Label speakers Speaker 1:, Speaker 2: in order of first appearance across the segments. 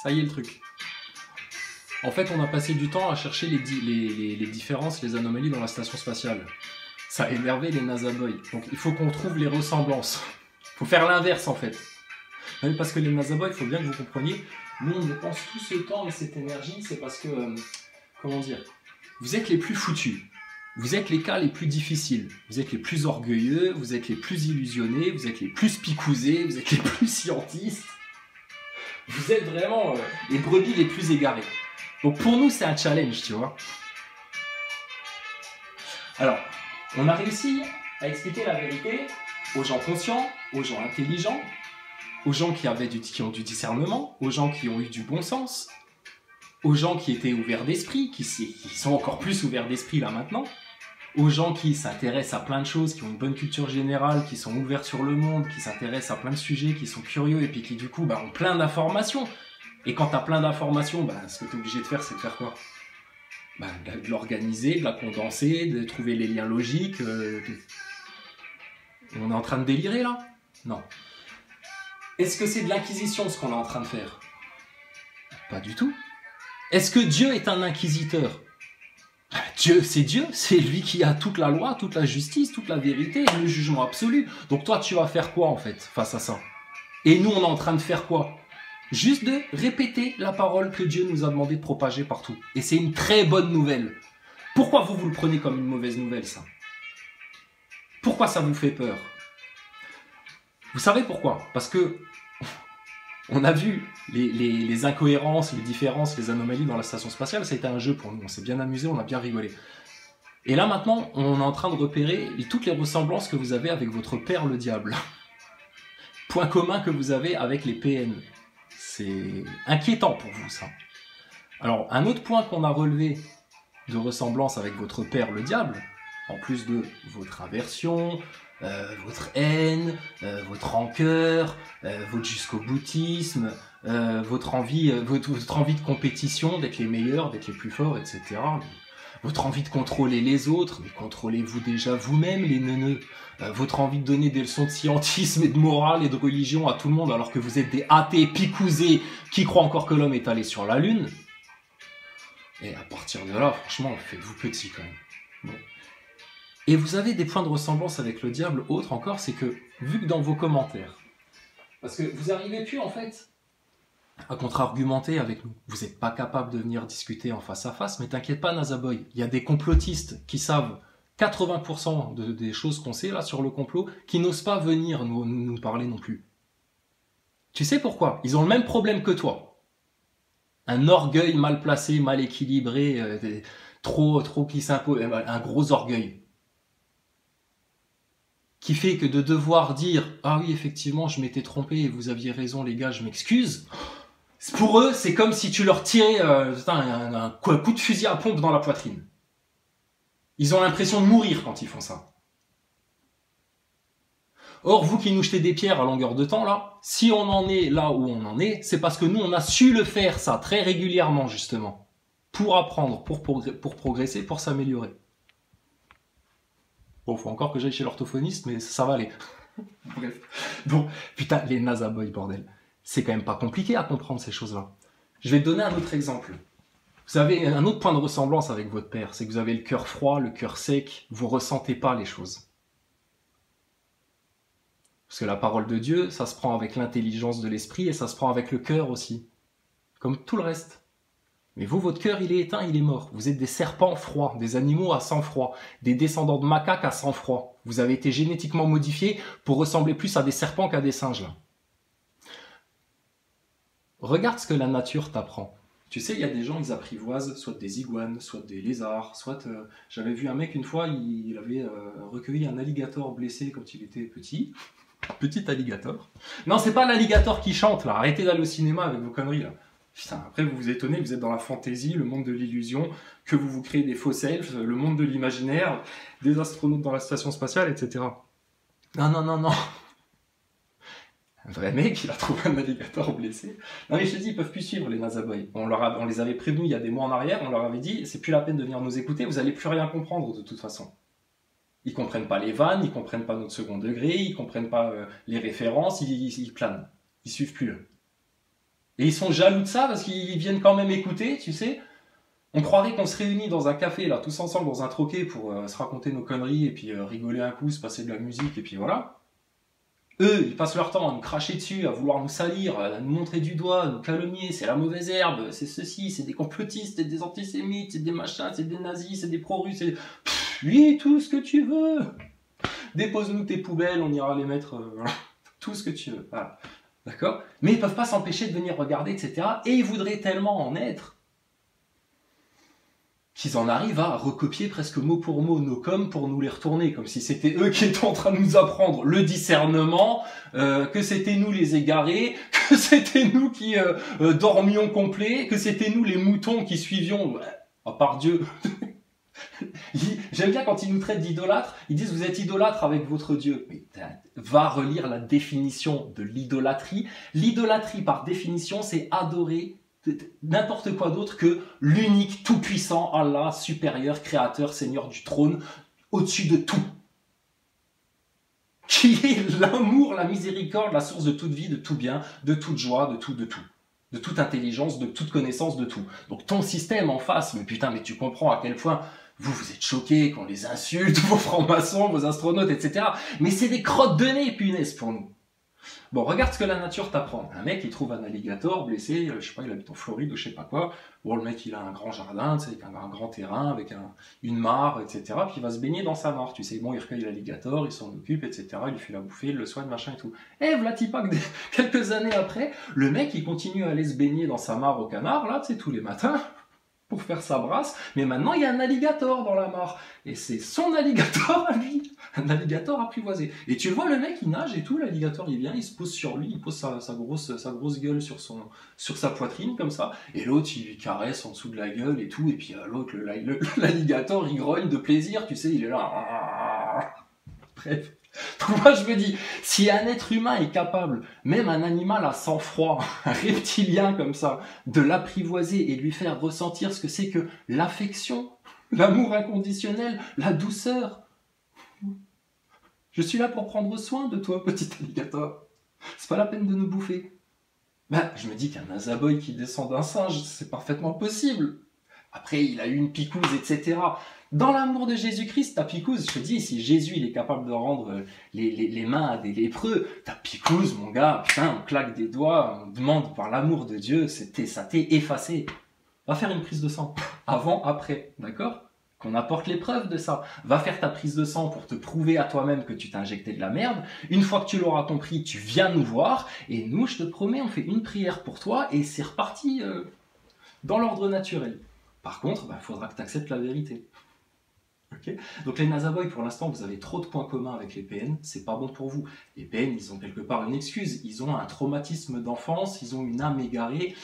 Speaker 1: Ça y est le truc. En fait, on a passé du temps à chercher les différences, les anomalies dans la station spatiale. Ça a énervé les NASA boys. Donc il faut qu'on trouve les ressemblances. Il faut faire l'inverse en fait. Parce que les NASA boys, il faut bien que vous compreniez, nous on dépense tout ce temps et cette énergie, c'est parce que, comment dire, vous êtes les plus foutus. Vous êtes les cas les plus difficiles. Vous êtes les plus orgueilleux, vous êtes les plus illusionnés, vous êtes les plus picousés, vous êtes les plus scientistes. Vous êtes vraiment les brebis les plus égarées. Donc pour nous, c'est un challenge, tu vois. Alors, on a réussi à expliquer la vérité aux gens conscients, aux gens intelligents, aux gens qui ont du discernement, aux gens qui ont eu du bon sens, aux gens qui étaient ouverts d'esprit, qui sont encore plus ouverts d'esprit là maintenant, aux gens qui s'intéressent à plein de choses, qui ont une bonne culture générale, qui sont ouverts sur le monde, qui s'intéressent à plein de sujets, qui sont curieux et puis qui du coup ont plein d'informations. Et quand tu as plein d'informations, ce que tu es obligé de faire, c'est de faire quoi? De l'organiser, de la condenser, de trouver les liens logiques. On est en train de délirer là? Non. Est-ce que c'est de l'inquisition ce qu'on est en train de faire? Pas du tout. Est-ce que Dieu est un inquisiteur? Dieu, c'est lui qui a toute la loi, toute la justice, toute la vérité, le jugement absolu. Donc toi, tu vas faire quoi en fait face à ça? Et nous, on est en train de faire quoi? Juste de répéter la parole que Dieu nous a demandé de propager partout. Et c'est une très bonne nouvelle. Pourquoi vous le prenez comme une mauvaise nouvelle, ça? Pourquoi ça vous fait peur? Vous savez pourquoi? Parce que on a vu les incohérences, les différences, les anomalies dans la station spatiale. Ça a été un jeu pour nous. On s'est bien amusé, on a bien rigolé. Et là, maintenant, on est en train de repérer toutes les ressemblances que vous avez avec votre père, le diable. Point commun que vous avez avec les PN. C'est inquiétant pour vous, ça. Alors, un autre point qu'on a relevé de ressemblance avec votre père, le diable, en plus de votre aversion, votre haine, votre rancœur, votre jusqu'au-boutisme, votre envie de compétition, d'être les meilleurs, d'être les plus forts, etc. Votre envie de contrôler les autres, mais contrôlez-vous déjà vous-même, les neuneux. Votre envie de donner des leçons de scientisme et de morale et de religion à tout le monde alors que vous êtes des athées picousés qui croient encore que l'homme est allé sur la Lune. Et à partir de là, franchement, faites-vous petit quand même. Bon. Et vous avez des points de ressemblance avec le diable, autre encore, c'est que, vu que dans vos commentaires, parce que vous n'arrivez plus en fait à contre-argumenter avec nous. Vous n'êtes pas capable de venir discuter en face à face, mais t'inquiète pas, Nazaboy, il y a des complotistes qui savent 80% des choses qu'on sait là sur le complot, qui n'osent pas venir nous parler non plus. Tu sais pourquoi? Ils ont le même problème que toi. Un orgueil mal placé, mal équilibré, trop qui s'impose, un gros orgueil. Qui fait que de devoir dire « Ah oui, effectivement, je m'étais trompé et vous aviez raison, les gars, je m'excuse », pour eux, c'est comme si tu leur tirais un coup de fusil à pompe dans la poitrine. Ils ont l'impression de mourir quand ils font ça. Or, vous qui nous jetez des pierres à longueur de temps, là, si on en est là où on en est, c'est parce que nous, on a su le faire, ça, très régulièrement, justement. Pour apprendre, pour progresser, pour s'améliorer. Bon, faut encore que j'aille chez l'orthophoniste, mais ça va aller. Bref. Bon, putain, les NASA boys, bordel. C'est quand même pas compliqué à comprendre ces choses-là. Je vais te donner un autre exemple. Vous avez un autre point de ressemblance avec votre père, c'est que vous avez le cœur froid, le cœur sec, vous ressentez pas les choses. Parce que la parole de Dieu, ça se prend avec l'intelligence de l'esprit et ça se prend avec le cœur aussi. Comme tout le reste. Mais vous, votre cœur, il est éteint, il est mort. Vous êtes des serpents froids, des animaux à sang froid, des descendants de macaques à sang froid. Vous avez été génétiquement modifiés pour ressembler plus à des serpents qu'à des singes, là. Regarde ce que la nature t'apprend. Tu sais, il y a des gens, ils apprivoisent soit des iguanes, soit des lézards, soit... J'avais vu un mec une fois, il avait recueilli un alligator blessé quand il était petit. Petit alligator. Non, c'est pas l'alligator qui chante, là. Arrêtez d'aller au cinéma avec vos conneries, là. Putain, après vous vous étonnez, vous êtes dans la fantaisie, le monde de l'illusion, que vous créez des faux selfs, le monde de l'imaginaire, des astronautes dans la station spatiale, etc. Non, non, non, non. Un vrai mec, il a trouvé un alligator blessé. Non mais je te dis, ils peuvent plus suivre les NASA boys. On les avait prévenus il y a des mois en arrière, on leur avait dit, c'est plus la peine de venir nous écouter, vous allez plus rien comprendre de toute façon. Ils comprennent pas les vannes, ils comprennent pas notre second degré, ils comprennent pas les références, ils planent. Ils suivent plus. Et ils sont jaloux de ça parce qu'ils viennent quand même écouter, tu sais. On croirait qu'on se réunit dans un café, là, tous ensemble, dans un troquet, pour se raconter nos conneries, et puis rigoler un coup, se passer de la musique, et puis voilà. Eux, ils passent leur temps à nous cracher dessus, à vouloir nous salir, à nous montrer du doigt, à nous calomnier, c'est la mauvaise herbe, c'est ceci, c'est des complotistes, c'est des antisémites, c'est des machins, c'est des nazis, c'est des pro-russes, c'est... Oui, tout ce que tu veux. Dépose-nous tes poubelles, on ira les mettre... voilà. Tout ce que tu veux, voilà. D'accord? Mais ils peuvent pas s'empêcher de venir regarder, etc. Et ils voudraient tellement en être qu'ils en arrivent à recopier presque mot pour mot nos coms pour nous les retourner, comme si c'était eux qui étaient en train de nous apprendre le discernement, que c'était nous les égarés, que c'était nous qui dormions complet, que c'était nous les moutons qui suivions, à part Dieu. J'aime bien quand ils nous traitent d'idolâtres, ils disent vous êtes idolâtres avec votre Dieu. Mais va relire la définition de l'idolâtrie. L'idolâtrie, par définition, c'est adorer n'importe quoi d'autre que l'unique, tout-puissant Allah, supérieur, créateur, seigneur du trône, au-dessus de tout. Qui est l'amour, la miséricorde, la source de toute vie, de tout bien, de toute joie, de tout. De toute intelligence, de toute connaissance, de tout. Donc ton système en face, mais putain, mais tu comprends à quel point vous êtes choqués qu'on les insulte, vos francs-maçons, vos astronautes, etc. Mais c'est des crottes de nez, punaise, pour nous. Bon, regarde ce que la nature t'apprend. Un mec, il trouve un alligator blessé, je sais pas, il habite en Floride ou je sais pas quoi. Bon, le mec, il a un grand jardin, tu sais, avec un grand terrain, avec une mare, etc. Puis il va se baigner dans sa mare, tu sais. Bon, il recueille l'alligator, il s'en occupe, etc. Il lui fait la bouffer, il le soigne, machin et tout. Et voilà, pas que quelques années après, le mec, il continue à aller se baigner dans sa mare au canard, là, tu sais, tous les matins, pour faire sa brasse. Mais maintenant, il y a un alligator dans la mare. Et c'est son alligator à lui. Un alligator apprivoisé. Et tu le vois, le mec, il nage et tout, l'alligator, il vient, il se pose sur lui, il pose sa grosse gueule sur sa poitrine, comme ça, et l'autre, il lui caresse en dessous de la gueule et tout, et puis l'autre, l'alligator, il grogne de plaisir, tu sais, il est là. Bref. Donc moi, je me dis, si un être humain est capable, même un animal à sang-froid, un reptilien comme ça, de l'apprivoiser et de lui faire ressentir ce que c'est que l'affection, l'amour inconditionnel, la douceur, je suis là pour prendre soin de toi, petit alligator. C'est pas la peine de nous bouffer. Ben, je me dis qu'un nazaboy qui descend d'un singe, c'est parfaitement possible. Après, il a eu une picouse, etc. Dans l'amour de Jésus-Christ, ta picouse, je te dis, si Jésus il est capable de rendre les mains à des lépreux, ta picouse, mon gars, putain, on claque des doigts, on demande par l'amour de Dieu, ça t'est effacé. Va faire une prise de sang. Avant, après, d'accord ? Qu'on apporte les preuves de ça. Va faire ta prise de sang pour te prouver à toi-même que tu t'as injecté de la merde. Une fois que tu l'auras compris, tu viens nous voir. Et nous, je te promets, on fait une prière pour toi et c'est reparti dans l'ordre naturel. Par contre, il faudra que tu acceptes la vérité. Okay. Donc les Nazaboys, pour l'instant, vous avez trop de points communs avec les PN. C'est pas bon pour vous. Les PN, ils ont quelque part une excuse. Ils ont un traumatisme d'enfance. Ils ont une âme égarée.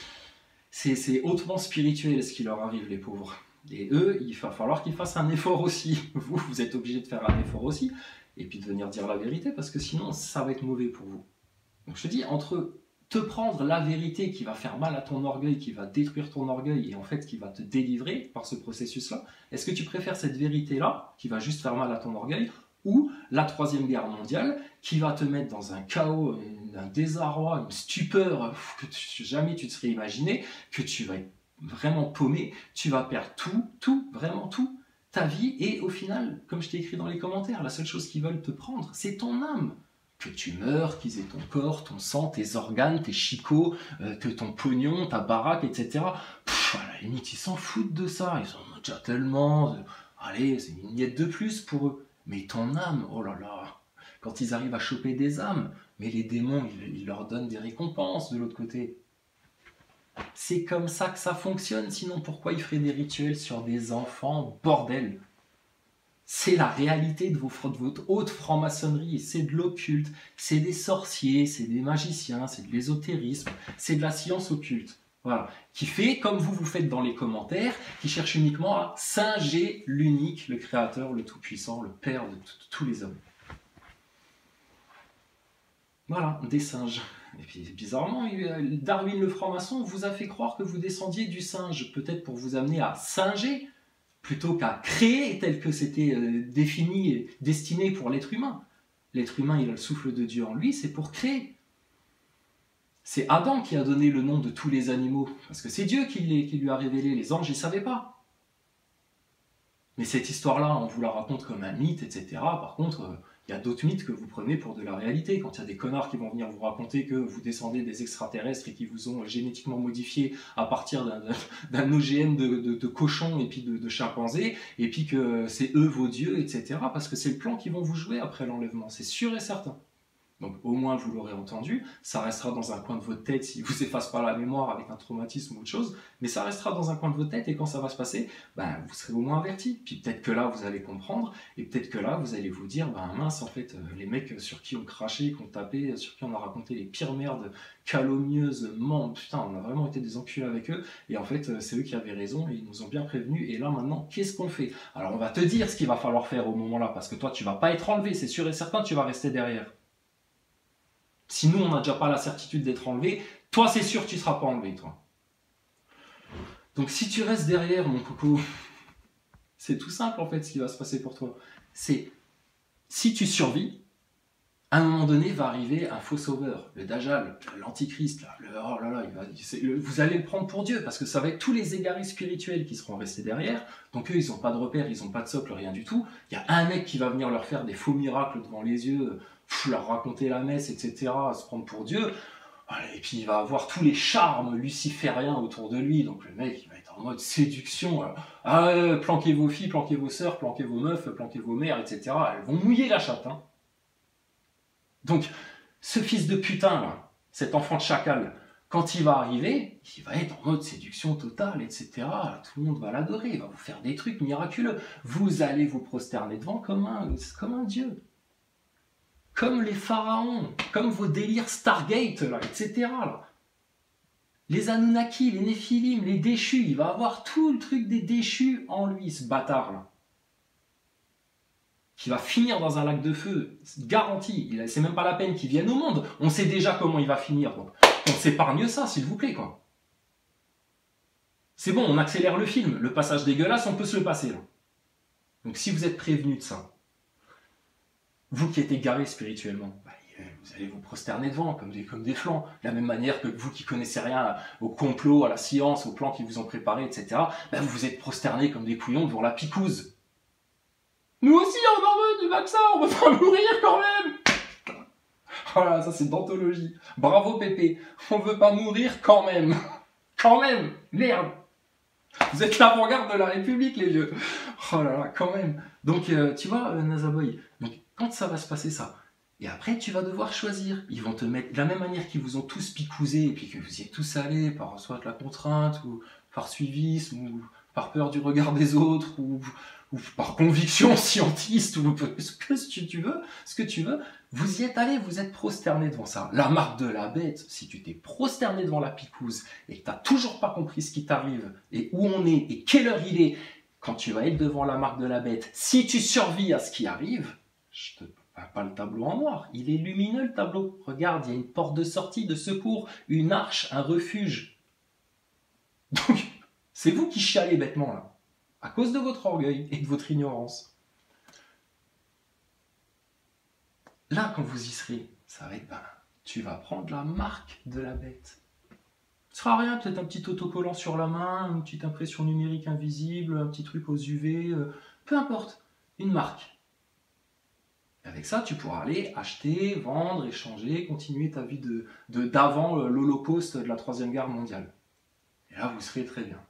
Speaker 1: C'est hautement spirituel ce qui leur arrive, les pauvres. Et eux, il va falloir qu'ils fassent un effort aussi. Vous êtes obligés de faire un effort aussi, et puis de venir dire la vérité, parce que sinon, ça va être mauvais pour vous. Donc je te dis, entre te prendre la vérité qui va faire mal à ton orgueil, qui va détruire ton orgueil, et en fait qui va te délivrer par ce processus-là, est-ce que tu préfères cette vérité-là, qui va juste faire mal à ton orgueil, ou la Troisième Guerre mondiale, qui va te mettre dans un chaos, un désarroi, une stupeur que jamais tu te serais imaginé, que tu vas être vraiment paumé, tu vas perdre tout, vraiment tout, ta vie, et au final, comme je t'ai écrit dans les commentaires, la seule chose qu'ils veulent te prendre, c'est ton âme. Que tu meurs, qu'ils aient ton corps, ton sang, tes organes, tes chicots, ton pognon, ta baraque, etc. À la limite, ils s'en foutent de ça, ils en ont déjà tellement, allez, c'est une miette de plus pour eux. Mais ton âme, oh là là, quand ils arrivent à choper des âmes, mais les démons, ils leur donnent des récompenses de l'autre côté. C'est comme ça que ça fonctionne, sinon pourquoi ils feraient des rituels sur des enfants, bordel? C'est la réalité de votre haute franc-maçonnerie, c'est de l'occulte, c'est des sorciers, c'est des magiciens, c'est de l'ésotérisme, c'est de la science occulte. Voilà, qui fait comme vous faites dans les commentaires, qui cherche uniquement à singer l'unique, le créateur, le tout-puissant, le père de tous les hommes. Voilà, des singes. Et puis bizarrement, Darwin le franc-maçon vous a fait croire que vous descendiez du singe, peut-être pour vous amener à singer, plutôt qu'à créer tel que c'était défini et destiné pour l'être humain. L'être humain, il a le souffle de Dieu en lui, c'est pour créer. C'est Adam qui a donné le nom de tous les animaux, parce que c'est Dieu qui lui a révélé. Les anges, ils ne savaient pas. Mais cette histoire-là, on vous la raconte comme un mythe, etc. Par contre, il y a d'autres mythes que vous prenez pour de la réalité. Quand il y a des connards qui vont venir vous raconter que vous descendez des extraterrestres et qui vous ont génétiquement modifié à partir d'un OGM de cochons et puis de chimpanzés, et puis que c'est eux vos dieux, etc. Parce que c'est le plan qu'ils vont vous jouer après l'enlèvement, c'est sûr et certain. Donc au moins vous l'aurez entendu, ça restera dans un coin de votre tête s'il ne vous efface pas la mémoire avec un traumatisme ou autre chose, mais ça restera dans un coin de votre tête et quand ça va se passer, ben, vous serez au moins averti. Puis peut-être que là vous allez comprendre et peut-être que là vous allez vous dire, ben mince en fait, les mecs sur qui on crachait, qu'on tapait, sur qui on a raconté les pires merdes, calomnieuses, putain on a vraiment été des enculés avec eux et en fait c'est eux qui avaient raison et ils nous ont bien prévenus et là maintenant qu'est-ce qu'on fait? Alors on va te dire ce qu'il va falloir faire au moment là parce que toi tu vas pas être enlevé, c'est sûr et certain, tu vas rester derrière. Si nous, on n'a déjà pas la certitude d'être enlevé, toi, c'est sûr que tu ne seras pas enlevé, toi. Donc, si tu restes derrière, mon coco, c'est tout simple, en fait, ce qui va se passer pour toi. C'est, si tu survis, à un moment donné, va arriver un faux sauveur, le Dajjal, l'antichrist, oh là là, vous allez le prendre pour Dieu, parce que ça va être tous les égarés spirituels qui seront restés derrière. Donc, eux, ils n'ont pas de repère, ils n'ont pas de socle, rien du tout. Il y a un mec qui va venir leur faire des faux miracles devant les yeux, leur raconter la messe, etc., se prendre pour Dieu, et puis il va avoir tous les charmes lucifériens autour de lui, donc le mec il va être en mode séduction, planquez vos filles, planquez vos sœurs, planquez vos meufs, planquez vos mères, etc., elles vont mouiller la chatte, hein. Donc, ce fils de putain là, cet enfant de chacal, quand il va arriver, il va être en mode séduction totale, etc., tout le monde va l'adorer, il va vous faire des trucs miraculeux, vous allez vous prosterner devant comme un dieu. Comme les pharaons, comme vos délires Stargate, là, etc. Là. Les Anunnaki, les Néphilim, les déchus, il va avoir tout le truc des déchus en lui, ce bâtard là. Qui va finir dans un lac de feu, garanti. C'est même pas la peine qu'il vienne au monde. On sait déjà comment il va finir. Donc, on s'épargne ça, s'il vous plaît, quoi. C'est bon, on accélère le film. Le passage dégueulasse, on peut se le passer, là. Donc, si vous êtes prévenu de ça, vous qui êtes égarés spirituellement, vous allez vous prosterner devant comme des flancs. De la même manière que vous qui connaissez rien au complot, à la science, aux plans qu'ils vous ont préparés, etc., vous vous êtes prosternés comme des couillons devant la picouse. Nous aussi, on en veut du vaccin, on veut pas mourir quand même. Voilà, ça c'est d'anthologie. Bravo Pépé, on veut pas mourir quand même. Quand même, merde. Vous êtes l'avant-garde de la République, les vieux. Oh là là, quand même. Donc, tu vois, Nazaboy, donc quand ça va se passer ça, et après tu vas devoir choisir. Ils vont te mettre de la même manière qu'ils vous ont tous picousé et puis que vous y êtes tous allés par soit de la contrainte ou par suivisme ou par peur du regard des autres ou par conviction scientiste ou ce que tu veux, vous y êtes allé, vous êtes prosterné devant ça. La marque de la bête, si tu t'es prosterné devant la picouse et que tu n'as toujours pas compris ce qui t'arrive et où on est et quelle heure il est, quand tu vas être devant la marque de la bête, si tu survis à ce qui arrive, je te pas le tableau en noir, il est lumineux le tableau. Regarde, il y a une porte de sortie, de secours, une arche, un refuge. Donc, c'est vous qui chialez bêtement là, à cause de votre orgueil et de votre ignorance. Là, quand vous y serez, ça va être, tu vas prendre la marque de la bête. Ce sera rien, peut-être un petit autocollant sur la main, une petite impression numérique invisible, un petit truc aux UV, peu importe, une marque. Avec ça, tu pourras aller acheter, vendre, échanger, continuer ta vie d'avant l'Holocauste de la Troisième Guerre mondiale. Et là, vous serez très bien.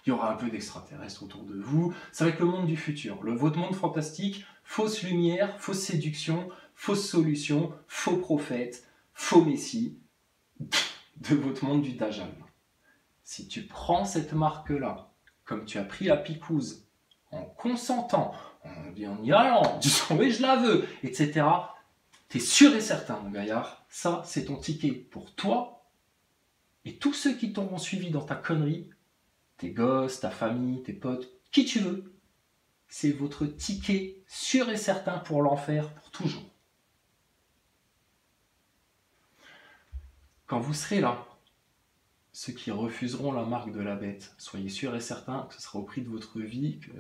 Speaker 1: Il y aura un peu d'extraterrestres autour de vous. Ça va être le monde du futur. Votre monde fantastique, fausse lumière, fausse séduction, fausse solution, faux prophète, faux messie de votre monde du Dajjal. Si tu prends cette marque-là, comme tu as pris la picouse, en consentant, en y allant, en disant oui je la veux, etc., t'es sûr et certain, mon gaillard, ça c'est ton ticket pour toi et tous ceux qui t'auront suivi dans ta connerie, tes gosses, ta famille, tes potes, qui tu veux, c'est votre ticket sûr et certain pour l'enfer pour toujours. Quand vous serez là, ceux qui refuseront la marque de la bête, soyez sûr et certain que ce sera au prix de votre vie, que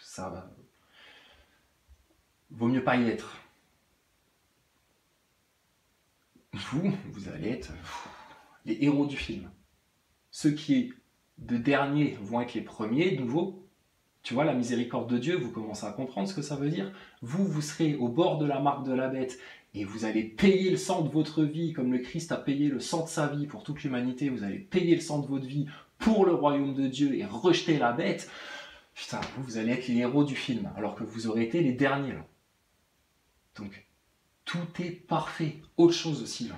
Speaker 1: ça va. Vaut mieux pas y être. vous allez être les héros du film. Ceux qui, de dernier, vont être les premiers, de nouveau. Tu vois, la miséricorde de Dieu, vous commencez à comprendre ce que ça veut dire. Vous serez au bord de la marque de la bête et vous allez payer le sang de votre vie comme le Christ a payé le sang de sa vie pour toute l'humanité. Vous allez payer le sang de votre vie pour le royaume de Dieu et rejeter la bête. Putain, vous allez être les héros du film alors que vous aurez été les derniers là. Donc, tout est parfait. Autre chose aussi là.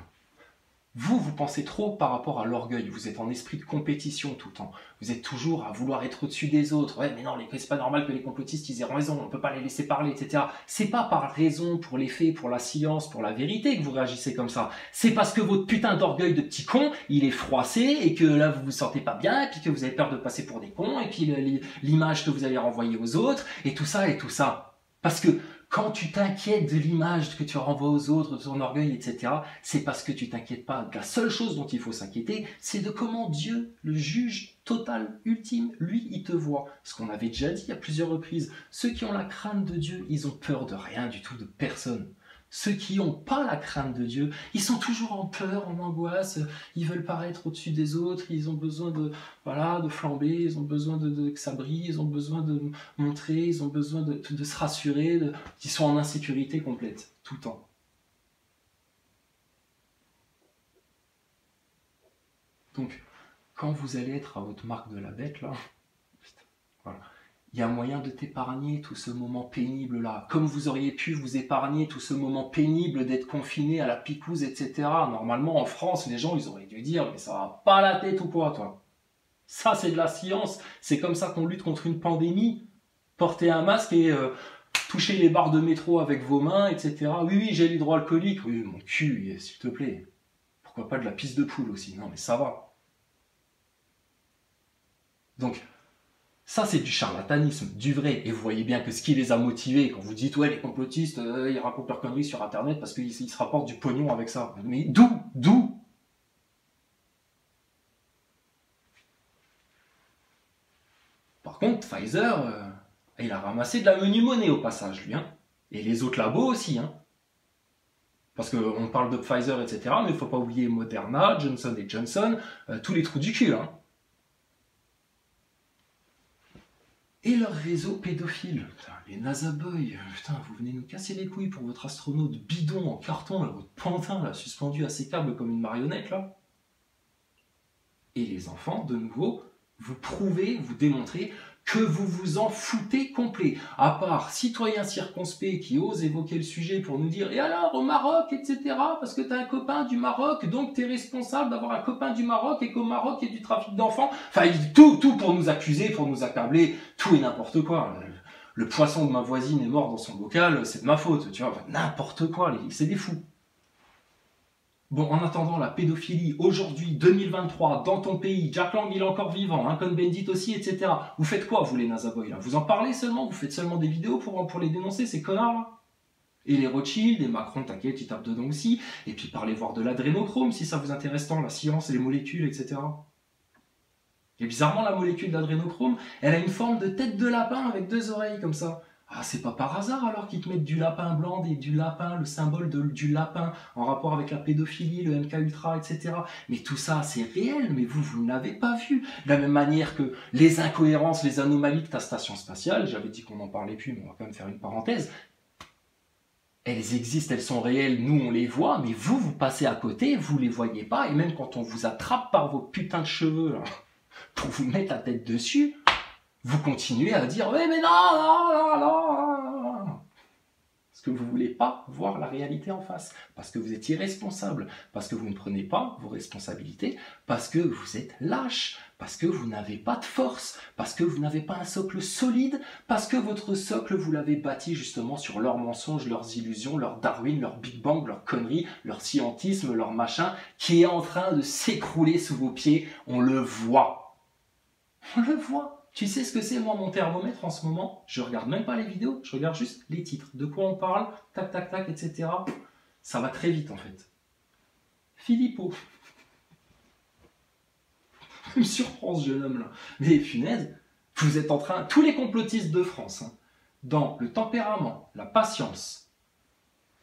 Speaker 1: Vous pensez trop par rapport à l'orgueil. Vous êtes en esprit de compétition tout le temps. Vous êtes toujours à vouloir être au-dessus des autres. Ouais, mais non, c'est pas normal que les complotistes ils aient raison. On ne peut pas les laisser parler, etc. C'est pas par raison, pour les faits, pour la science, pour la vérité que vous réagissez comme ça. C'est parce que votre putain d'orgueil de petit con, il est froissé et que là vous vous sentez pas bien et puis que vous avez peur de passer pour des cons et puis l'image que vous allez renvoyer aux autres et tout ça et tout ça. Parce que quand tu t'inquiètes de l'image que tu renvoies aux autres, de ton orgueil, etc., c'est parce que tu t'inquiètes pas. La seule chose dont il faut s'inquiéter, c'est de comment Dieu, le juge total, ultime, lui, il te voit. Ce qu'on avait déjà dit à plusieurs reprises. Ceux qui ont la crainte de Dieu, ils ont peur de rien du tout, de personne. Ceux qui n'ont pas la crainte de Dieu, ils sont toujours en peur, en angoisse, ils veulent paraître au-dessus des autres, ils ont besoin de, voilà, de flamber, ils ont besoin que ça brille, ils ont besoin de montrer, ils ont besoin de se rassurer, ils sont en insécurité complète, tout le temps. Donc, quand vous allez être à votre marque de la bête, là, voilà. Il y a moyen de t'épargner tout ce moment pénible-là. Comme vous auriez pu vous épargner tout ce moment pénible d'être confiné à la picouse, etc. Normalement, en France, les gens, ils auraient dû dire « Mais ça va pas la tête ou quoi, toi ?» Ça, c'est de la science. C'est comme ça qu'on lutte contre une pandémie. Porter un masque et toucher les barres de métro avec vos mains, etc. Oui, oui, j'ai l'hydroalcoolique. Oui, mon cul, s'il te plaît. Pourquoi pas de la pisse de poule aussi? Non, mais ça va. Donc, ça, c'est du charlatanisme, du vrai. Et vous voyez bien que ce qui les a motivés, quand vous dites, ouais, les complotistes, ils racontent leurs conneries sur Internet parce qu'ils se rapportent du pognon avec ça. Mais d'où? Par contre, Pfizer, il a ramassé de la menue monnaie au passage, lui. Hein. Et les autres labos aussi. Hein. Parce qu'on parle de Pfizer, etc. Mais il ne faut pas oublier Moderna, Johnson & Johnson, tous les trous du cul. Hein. Et leur réseau pédophile. Putain, les NASA Boys, putain, vous venez nous casser les couilles pour votre astronaute bidon en carton, là, votre pantin, là, suspendu à ses câbles comme une marionnette, là. Et les enfants, de nouveau, vous prouvez, vous démontrez que vous vous en foutez complet. À part citoyens circonspects qui osent évoquer le sujet pour nous dire « Et alors, au Maroc, etc. parce que t'as un copain du Maroc, donc t'es responsable d'avoir un copain du Maroc et qu'au Maroc, il y a du trafic d'enfants. » Enfin, tout pour nous accuser, pour nous accabler, tout et n'importe quoi. Le poisson de ma voisine est mort dans son bocal, c'est de ma faute, tu vois. Enfin, n'importe quoi, c'est des fous. Bon, en attendant, la pédophilie, aujourd'hui, 2023, dans ton pays, Jack Lang, il est encore vivant, hein, Cohn-Bendit aussi, etc. Vous faites quoi, vous, les NASA Boys, là? Vous en parlez seulement? Vous faites seulement des vidéos pour les dénoncer, ces connards-là? Et les Rothschild, les Macron, t'inquiète, ils tapent dedans aussi. Et puis, parlez voir de l'adrénochrome, si ça vous intéresse tant, la science, les molécules, etc. Et bizarrement, la molécule d'adrénochrome, elle a une forme de tête de lapin avec 2 oreilles, comme ça. Ah, c'est pas par hasard alors qu'ils te mettent du lapin blanc, du lapin, le symbole du lapin en rapport avec la pédophilie, le MK Ultra, etc. Mais tout ça, c'est réel, mais vous ne l'avez pas vu. De la même manière que les incohérences, les anomalies de ta station spatiale, j'avais dit qu'on n'en parlait plus, mais on va quand même faire une parenthèse, elles existent, elles sont réelles, nous on les voit, mais vous passez à côté, vous les voyez pas, et même quand on vous attrape par vos putains de cheveux, là, pour vous mettre la tête dessus, vous continuez à dire « Oui, mais non !» Parce que vous ne voulez pas voir la réalité en face. Parce que vous êtes irresponsable. Parce que vous ne prenez pas vos responsabilités. Parce que vous êtes lâche. Parce que vous n'avez pas de force. Parce que vous n'avez pas un socle solide. Parce que votre socle, vous l'avez bâti justement sur leurs mensonges, leurs illusions, leur Darwin, leur Big Bang, leurs conneries, leur scientisme, leur machin, qui est en train de s'écrouler sous vos pieds. On le voit. On le voit. Tu sais ce que c'est, moi, mon thermomètre en ce moment? Je regarde même pas les vidéos, je regarde juste les titres. De quoi on parle, tac, tac, tac, etc. Ça va très vite, en fait. Philippot. Il me surprend, ce jeune homme-là. Mais punaise, vous êtes en train... Tous les complotistes de France, hein, dans le tempérament, la patience,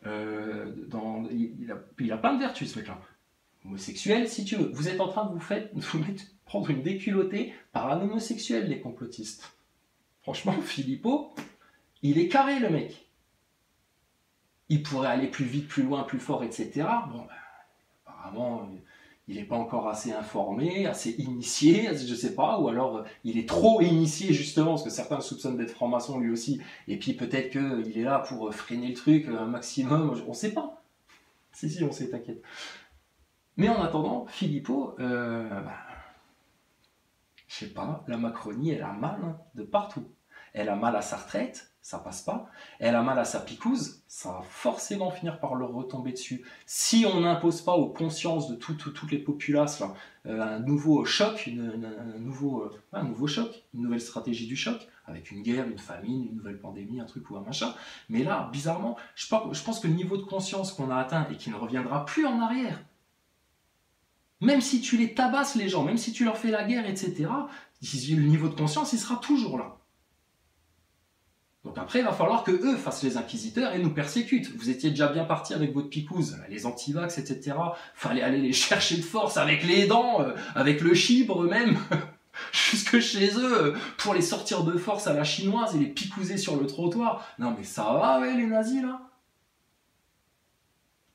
Speaker 1: Il a plein de vertus, ce mec-là. Homosexuel, si tu veux. Vous êtes en train de prendre une déculottée par un homosexuel, les complotistes. Franchement, Philippot, il est carré, le mec. Il pourrait aller plus vite, plus loin, plus fort, etc. Bon, apparemment, il n'est pas encore assez informé, assez initié, je sais pas, ou alors il est trop initié, justement, parce que certains le soupçonnent d'être franc-maçon lui aussi, et puis peut-être qu'il est là pour freiner le truc un maximum, on sait pas. Si, on sait, t'inquiète. Mais en attendant, Philippot, je sais pas, la Macronie, elle a mal de partout. Elle a mal à sa retraite, ça passe pas. Elle a mal à sa picouse, ça va forcément finir par leur retomber dessus. Si on n'impose pas aux consciences de toutes les populaces là, un nouveau choc, un nouveau choc, une nouvelle stratégie du choc, avec une guerre, une famine, une nouvelle pandémie, un truc ou un machin. Mais là, bizarrement, je pense que le niveau de conscience qu'on a atteint et qui ne reviendra plus en arrière, même si tu les tabasses les gens, même si tu leur fais la guerre, etc., le niveau de conscience, il sera toujours là. Donc après, il va falloir que eux fassent les inquisiteurs et nous persécutent. Vous étiez déjà bien partis avec votre picouse, les antivax, etc. Fallait aller les chercher de force avec les dents, avec le chibre même, jusque chez eux, pour les sortir de force à la chinoise et les picouser sur le trottoir. Non mais ça va, ouais, les nazis, là.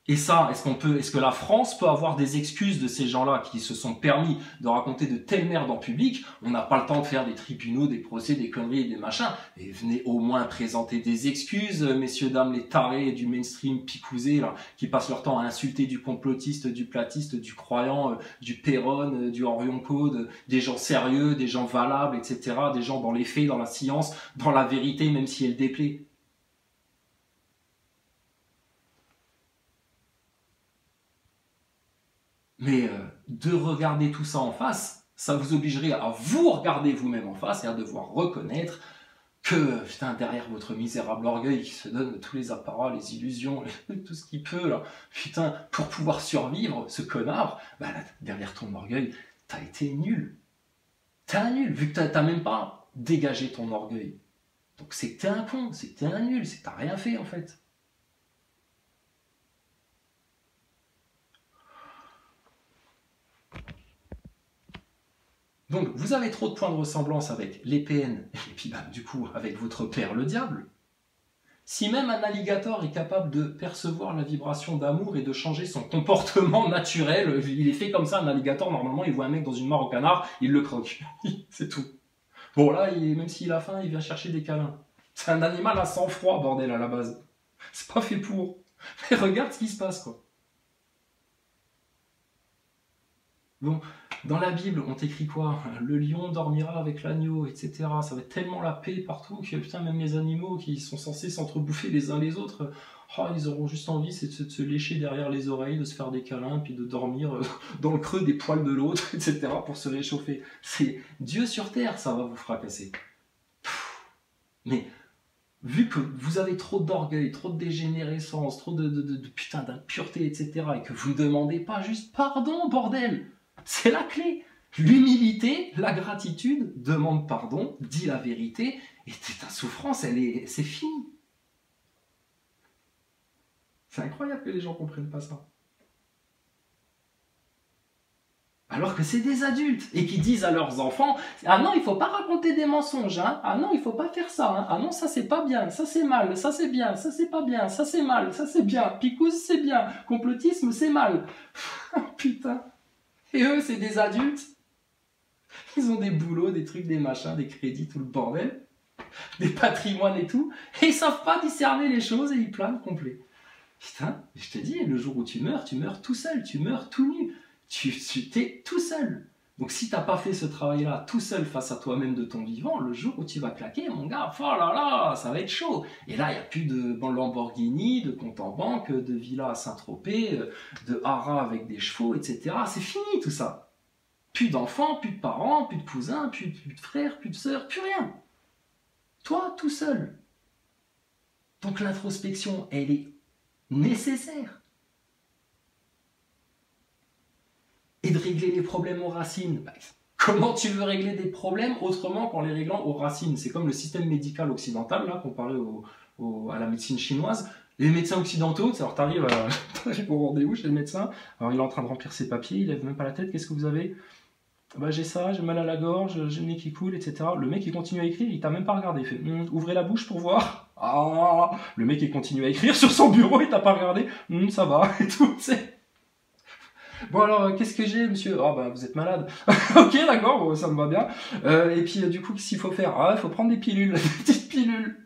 Speaker 1: Et ça, est-ce que la France peut avoir des excuses de ces gens-là qui se sont permis de raconter de telles merdes en public? On n'a pas le temps de faire des tribunaux, des procès, des conneries et des machins. Et venez au moins présenter des excuses, messieurs, dames, les tarés du mainstream picousé, là, qui passent leur temps à insulter du complotiste, du platiste, du croyant, du Péronne, du Orionco, des gens sérieux, des gens valables, etc. Des gens dans les faits, dans la science, dans la vérité, même si elle déplaît. Mais de regarder tout ça en face, ça vous obligerait à vous regarder vous-même en face et à devoir reconnaître que, putain, derrière votre misérable orgueil qui se donne tous les apparats, les illusions, tout ce qu'il peut, là, putain, pour pouvoir survivre, ce connard, bah là, derrière ton orgueil, t'as été nul. T'es un nul, vu que t'as même pas dégagé ton orgueil. Donc c'est que t'es un con, c'est que t'es un nul, c'est que t'as rien fait en fait. Donc, vous avez trop de points de ressemblance avec les PN, et puis bah, du coup, avec votre père le diable. Si même un alligator est capable de percevoir la vibration d'amour et de changer son comportement naturel, il est fait comme ça, un alligator, normalement, il voit un mec dans une mare au canard, il le croque. C'est tout. Bon, là, même s'il a faim, il vient chercher des câlins. C'est un animal à sang-froid, bordel, à la base. C'est pas fait pour. Mais regarde ce qui se passe, quoi. Bon, dans la Bible, on t'écrit quoi? Le lion dormira avec l'agneau, etc. Ça va être tellement la paix partout que putain, même les animaux qui sont censés s'entrebouffer les uns les autres, oh, ils auront juste envie, c'est de se lécher derrière les oreilles, de se faire des câlins, puis de dormir dans le creux des poils de l'autre, etc. pour se réchauffer. C'est Dieu sur terre, ça va vous fracasser. Mais vu que vous avez trop d'orgueil, trop de dégénérescence, trop de putain d'impureté, etc. et que vous ne demandez pas juste pardon, bordel! C'est la clé. L'humilité, la gratitude, demande pardon, dis la vérité, et ta souffrance, c'est fini. C'est incroyable que les gens ne comprennent pas ça. Alors que c'est des adultes, et qui disent à leurs enfants, ah non, il ne faut pas raconter des mensonges, hein. Ah non, il ne faut pas faire ça, hein. Ah non, ça c'est pas bien, ça c'est mal, ça c'est bien, ça c'est pas bien, ça c'est mal, ça c'est bien, picouse c'est bien, complotisme c'est mal. Putain. Et eux, c'est des adultes. Ils ont des boulots, des trucs, des machins, des crédits, tout le bordel. Des patrimoines et tout. Et ils savent pas discerner les choses et ils planent complet. Putain, je te dis, le jour où tu meurs tout seul. Tu meurs tout nu. Tu t'es tout seul. Donc si t'as pas fait ce travail-là tout seul face à toi-même de ton vivant, le jour où tu vas claquer, mon gars, oh là là, ça va être chaud. Et là, il n'y a plus de Lamborghini, de compte en banque, de villa à Saint-Tropez, de haras avec des chevaux, etc. C'est fini tout ça. Plus d'enfants, plus de parents, plus de cousins, plus de frères, plus de sœurs, plus rien. Toi, tout seul. Donc l'introspection, elle est nécessaire. Et de régler les problèmes aux racines. Bah, comment tu veux régler des problèmes autrement qu'en les réglant aux racines? C'est comme le système médical occidental, là, comparé à la médecine chinoise. Les médecins occidentaux, alors t'arrives au rendez-vous chez le médecin, alors il est en train de remplir ses papiers, il lève même pas la tête, qu'est-ce que vous avez? Bah j'ai ça, j'ai mal à la gorge, j'ai le nez qui coule, etc. Le mec il continue à écrire, il t'a même pas regardé, il fait ouvrez la bouche pour voir. Ah, le mec il continue à écrire sur son bureau, il t'a pas regardé, ça va, et tout, tu sais. Bon alors, qu'est-ce que j'ai, monsieur? Ah bah vous êtes malade. Ok, d'accord, bon, ça me va bien. Et puis du coup, qu'est-ce qu'il faut faire? Ah, il faut prendre des pilules, des petites pilules.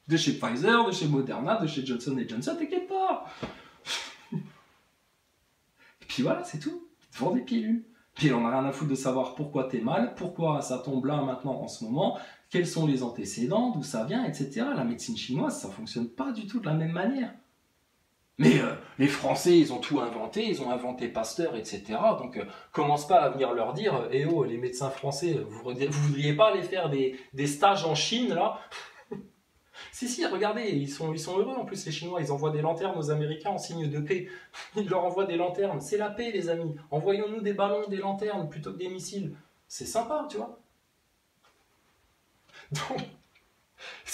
Speaker 1: De chez Pfizer, de chez Moderna, de chez Johnson & Johnson, t'inquiète pas. Et puis voilà, c'est tout. Ils te vendent des pilules. Puis on n'a rien à foutre de savoir pourquoi t'es mal, pourquoi ça tombe là maintenant en ce moment, quels sont les antécédents, d'où ça vient, etc. La médecine chinoise, ça fonctionne pas du tout de la même manière. Mais les Français, ils ont tout inventé, ils ont inventé Pasteur, etc. Donc commence pas à venir leur dire eh oh, les médecins français, vous voudriez pas aller faire des stages en Chine, là? Si, regardez, ils sont heureux en plus, les Chinois. Ils envoient des lanternes aux Américains en signe de paix. Ils leur envoient des lanternes. C'est la paix, les amis. Envoyons-nous des ballons, des lanternes, plutôt que des missiles. C'est sympa, tu vois. Donc,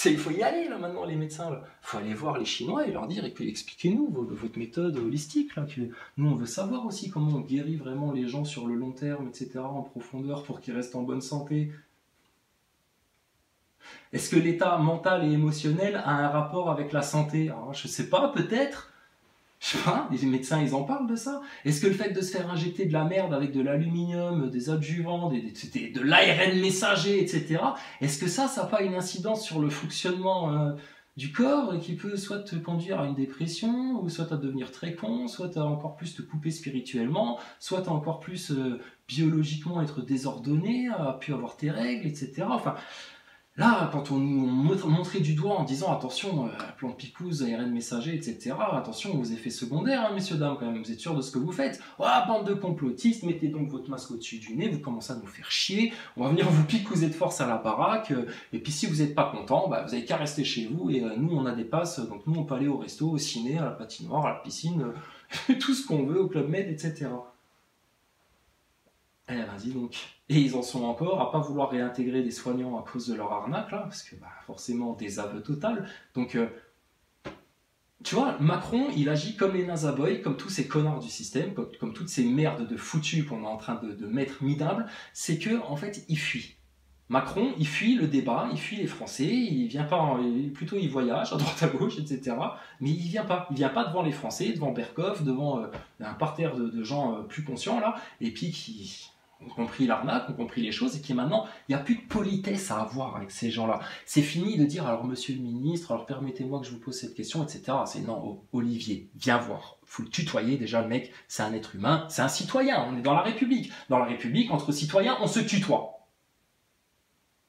Speaker 1: il faut y aller, là, maintenant, les médecins. Il faut aller voir les Chinois et leur dire expliquez-nous votre méthode holistique. Là, que nous, on veut savoir aussi comment on guérit vraiment les gens sur le long terme, etc., en profondeur, pour qu'ils restent en bonne santé. Est-ce que l'état mental et émotionnel a un rapport avec la santé? Alors, je sais pas, peut-être. Je sais pas, les médecins, ils en parlent de ça. Est-ce que le fait de se faire injecter de la merde avec de l'aluminium, des adjuvants, de l'ARN messager, etc., est-ce que ça n'a pas une incidence sur le fonctionnement du corps et qui peut soit te conduire à une dépression, ou soit à devenir très con, soit à encore plus te couper spirituellement, soit à encore plus biologiquement être désordonné, à pu avoir tes règles, etc. Enfin, là, quand on nous montrait du doigt en disant attention, plante picouse, ARN messager, etc., attention aux effets secondaires, hein, messieurs, dames, quand même, vous êtes sûrs de ce que vous faites? Oh, bande de complotistes, mettez donc votre masque au-dessus du nez, vous commencez à nous faire chier, on va venir vous picouser de force à la baraque, et puis si vous n'êtes pas content, bah, vous n'avez qu'à rester chez vous, et nous, on a des passes, donc nous, on peut aller au resto, au ciné, à la patinoire, à la piscine, tout ce qu'on veut, au Club Med, etc. Eh ben dis donc. Et ils en sont encore à pas vouloir réintégrer des soignants à cause de leur arnaque, là, parce que bah, forcément, désaveu total. Donc, tu vois, Macron, il agit comme les nazaboys, comme tous ces connards du système, comme toutes ces merdes de foutus qu'on est en train de mettre minables, c'est que en fait, il fuit. Macron, il fuit le débat, il fuit les Français, il vient pas, plutôt il voyage à droite à gauche, etc. Mais il vient pas devant les Français, devant Berkoff, devant un parterre de gens plus conscients là, et puis qui ont compris l'arnaque, ont compris les choses, et qui maintenant, il n'y a plus de politesse à avoir avec ces gens-là. C'est fini de dire, alors monsieur le ministre, alors permettez-moi que je vous pose cette question, etc. C'est non, Olivier, viens voir. Faut le tutoyer, déjà le mec, c'est un être humain, c'est un citoyen, on est dans la République. Dans la République, entre citoyens, on se tutoie.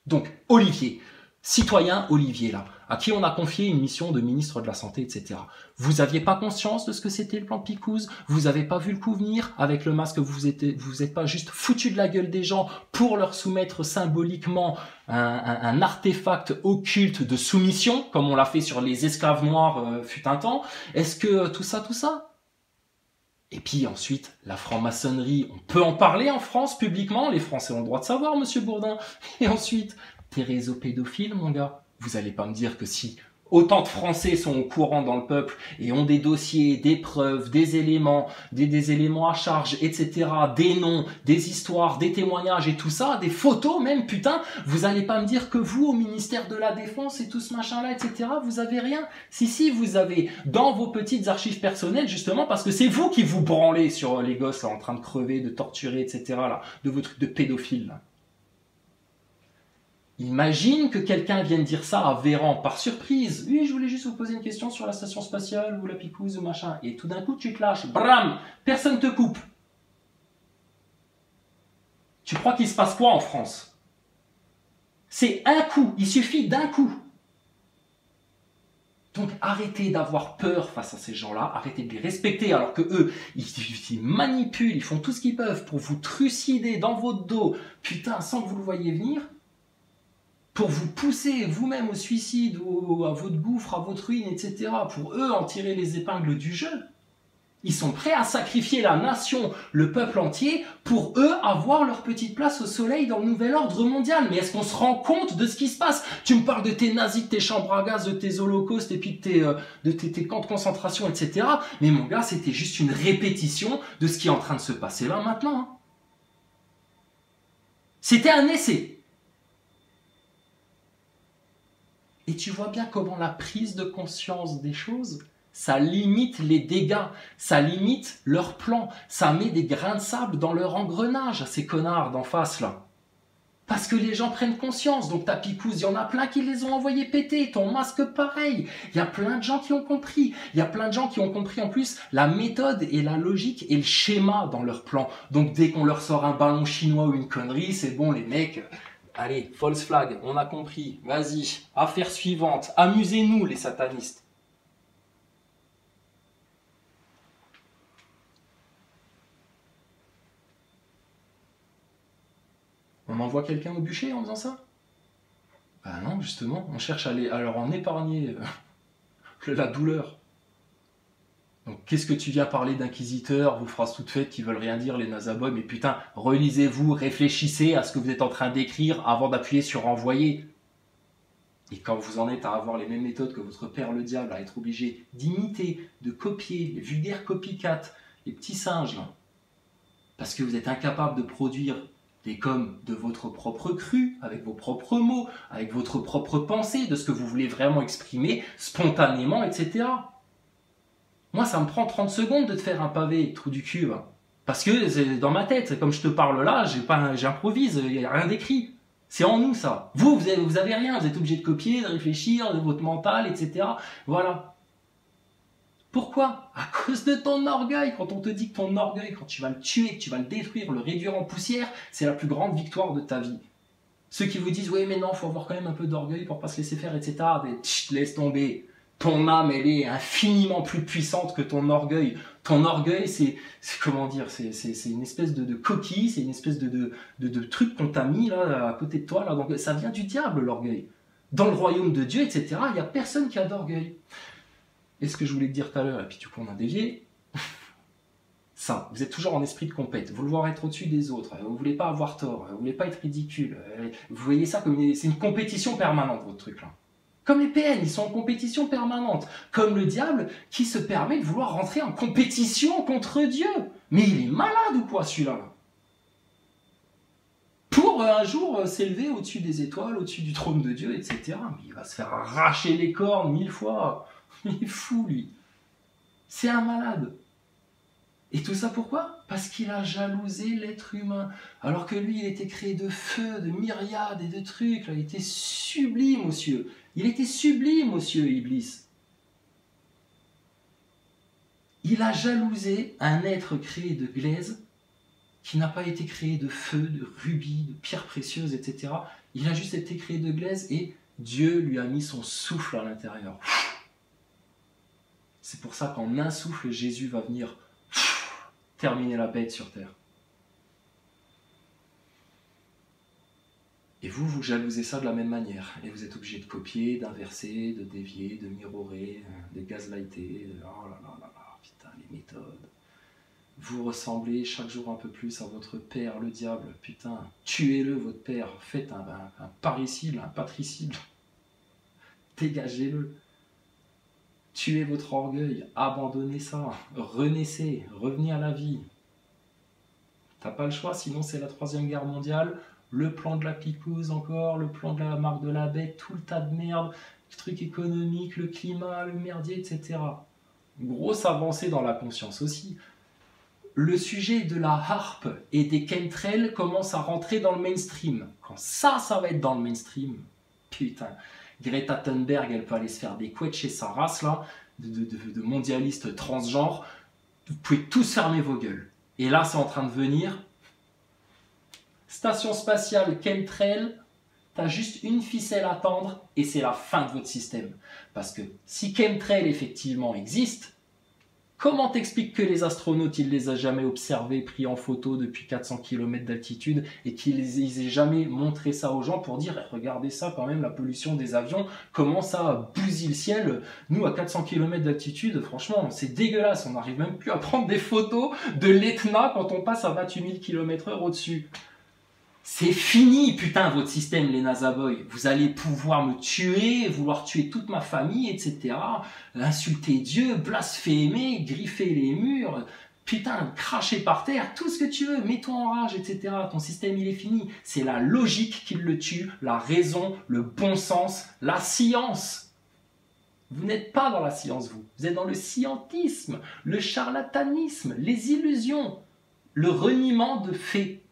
Speaker 1: Donc, Olivier, citoyen Olivier, là, à qui on a confié une mission de ministre de la Santé, etc. Vous n'aviez pas conscience de ce que c'était le plan de picouse? Vous n'avez pas vu le coup venir? Avec le masque, vous êtes pas juste foutu de la gueule des gens pour leur soumettre symboliquement un artefact occulte de soumission, comme on l'a fait sur les esclaves noirs fut un temps? Est-ce que tout ça... Et puis ensuite, la franc-maçonnerie, on peut en parler en France publiquement, les Français ont le droit de savoir, monsieur Bourdin. Et ensuite, tes réseaux pédophiles, mon gars. Vous allez pas me dire que si autant de Français sont au courant dans le peuple et ont des dossiers, des preuves, des éléments, des éléments à charge, etc., des noms, des histoires, des témoignages et tout ça, des photos même, putain, vous allez pas me dire que vous, au ministère de la Défense et tout ce machin-là, etc., vous avez rien? Si, vous avez dans vos petites archives personnelles, justement, parce que c'est vous qui vous branlez sur les gosses là, en train de crever, de torturer, etc., là, de vos trucs de pédophiles, là. Imagine que quelqu'un vienne dire ça à Véran, par surprise. Oui, je voulais juste vous poser une question sur la station spatiale ou la picouse ou machin. Et tout d'un coup, tu te lâches. Bram! Personne te coupe. Tu crois qu'il se passe quoi en France? C'est un coup. Il suffit d'un coup. Donc arrêtez d'avoir peur face à ces gens-là. Arrêtez de les respecter alors que eux, ils manipulent, ils font tout ce qu'ils peuvent pour vous trucider dans votre dos. Putain, sans que vous le voyez venir. Pour vous pousser vous-même au suicide, à votre gouffre, à votre ruine, etc., pour eux en tirer les épingles du jeu. Ils sont prêts à sacrifier la nation, le peuple entier, pour eux avoir leur petite place au soleil dans le nouvel ordre mondial. Mais est-ce qu'on se rend compte de ce qui se passe? Tu me parles de tes nazis, de tes chambres à gaz, de tes holocaustes et puis de tes camps de concentration, etc. Mais mon gars, c'était juste une répétition de ce qui est en train de se passer là maintenant. Hein. C'était un essai. Et tu vois bien comment la prise de conscience des choses, ça limite les dégâts, ça limite leur plan, ça met des grains de sable dans leur engrenage à ces connards d'en face là. Parce que les gens prennent conscience, donc ta picouse, il y en a plein qui les ont envoyés péter, ton masque pareil, il y a plein de gens qui ont compris, il y a plein de gens qui ont compris en plus la méthode et la logique et le schéma dans leur plan. Donc dès qu'on leur sort un ballon chinois ou une connerie, c'est bon les mecs, allez, false flag, on a compris, vas-y, affaire suivante, amusez-nous les satanistes. On envoie quelqu'un au bûcher en faisant ça? Ben non, justement, on cherche à leur en épargner la douleur. Donc qu'est-ce que tu viens parler d'inquisiteurs, vos phrases toutes faites qui veulent rien dire, les nazaboys, mais putain, relisez-vous, réfléchissez à ce que vous êtes en train d'écrire avant d'appuyer sur envoyer. Et quand vous en êtes à avoir les mêmes méthodes que votre père le diable, à être obligé d'imiter, de copier, les vulgaires copycats, les petits singes, là, parce que vous êtes incapable de produire des coms de votre propre cru, avec vos propres mots, avec votre propre pensée, de ce que vous voulez vraiment exprimer, spontanément, etc. Moi, ça me prend 30 secondes de te faire un pavé, trou du cul. Hein. Parce que c'est dans ma tête, comme je te parle là, j'improvise, il n'y a rien d'écrit. C'est en nous, ça. Vous avez rien, vous êtes obligé de copier, de réfléchir, de votre mental, etc. Voilà. Pourquoi? À cause de ton orgueil. Quand on te dit que ton orgueil, quand tu vas le tuer, que tu vas le détruire, le réduire en poussière, c'est la plus grande victoire de ta vie. Ceux qui vous disent, oui mais non, il faut avoir quand même un peu d'orgueil pour pas se laisser faire, etc. Mais laisse tomber. Ton âme, elle est infiniment plus puissante que ton orgueil. Ton orgueil, c'est comment dire, c'est une espèce de coquille, c'est une espèce de truc qu'on t'a mis là, à côté de toi. Là. Donc ça vient du diable, l'orgueil. Dans le royaume de Dieu, etc., il n'y a personne qui a d'orgueil. Et ce que je voulais te dire tout à l'heure, et puis du coup on a dévié, ça, vous êtes toujours en esprit de compète, vous vouloir être au-dessus des autres, vous ne voulez pas avoir tort, vous ne voulez pas être ridicule, vous voyez ça comme c'est une compétition permanente, votre truc là. Comme les PN, ils sont en compétition permanente, comme le diable qui se permet de vouloir rentrer en compétition contre Dieu. Mais il est malade ou quoi celui-là? Pour un jour s'élever au-dessus des étoiles, au-dessus du trône de Dieu, etc. Mais il va se faire arracher les cornes 1000 fois. Il est fou, lui. C'est un malade. Et tout ça pourquoi? Parce qu'il a jalousé l'être humain. Alors que lui, il était créé de feu, de myriades et de trucs. Là. Il était sublime aux cieux. Il était sublime aux cieux, Iblis. Il a jalousé un être créé de glaise qui n'a pas été créé de feu, de rubis, de pierres précieuses, etc. Il a juste été créé de glaise et Dieu lui a mis son souffle à l'intérieur. C'est pour ça qu'en un souffle, Jésus va venir terminer la bête sur terre. Et vous, vous jalousez ça de la même manière. Et vous êtes obligé de copier, d'inverser, de dévier, de mirorer, de gaslighter. Oh là là là là, putain, les méthodes. Vous ressemblez chaque jour un peu plus à votre père, le diable. Putain, tuez-le, votre père. Faites un parricide, un patricide. Dégagez-le. Tuez votre orgueil, abandonnez ça, renaissez, revenez à la vie. T'as pas le choix, sinon c'est la 3e guerre mondiale, le plan de la picouse encore, le plan de la marque de la bête, tout le tas de merde, le truc économique, le climat, le merdier, etc. Grosse avancée dans la conscience aussi. Le sujet de la harpe et des chemtrails commence à rentrer dans le mainstream. Quand ça va être dans le mainstream, putain... Greta Thunberg, elle peut aller se faire des couettes chez sa race, là, de mondialistes transgenres. Vous pouvez tous fermer vos gueules. Et là, c'est en train de venir. Station spatiale chemtrail, t'as juste une ficelle à tendre et c'est la fin de votre système. Parce que si chemtrail, effectivement, existe, Comment t'expliques que les astronautes, ils les a jamais observés, pris en photo depuis 400 km d'altitude et qu'ils aient jamais montré ça aux gens pour dire, regardez ça quand même, la pollution des avions, comment ça bousille le ciel. Nous, à 400 km d'altitude, franchement, c'est dégueulasse. On n'arrive même plus à prendre des photos de l'Etna quand on passe à 28 000 km/h au-dessus. C'est fini, putain, votre système, les NASA Boys. Vous allez pouvoir me tuer, vouloir tuer toute ma famille, etc. Insulter Dieu, blasphémer, griffer les murs, putain, cracher par terre, tout ce que tu veux, mets-toi en rage, etc. Ton système, il est fini. C'est la logique qui le tue, la raison, le bon sens, la science. Vous n'êtes pas dans la science, vous. Vous êtes dans le scientisme, le charlatanisme, les illusions, le reniement de faits.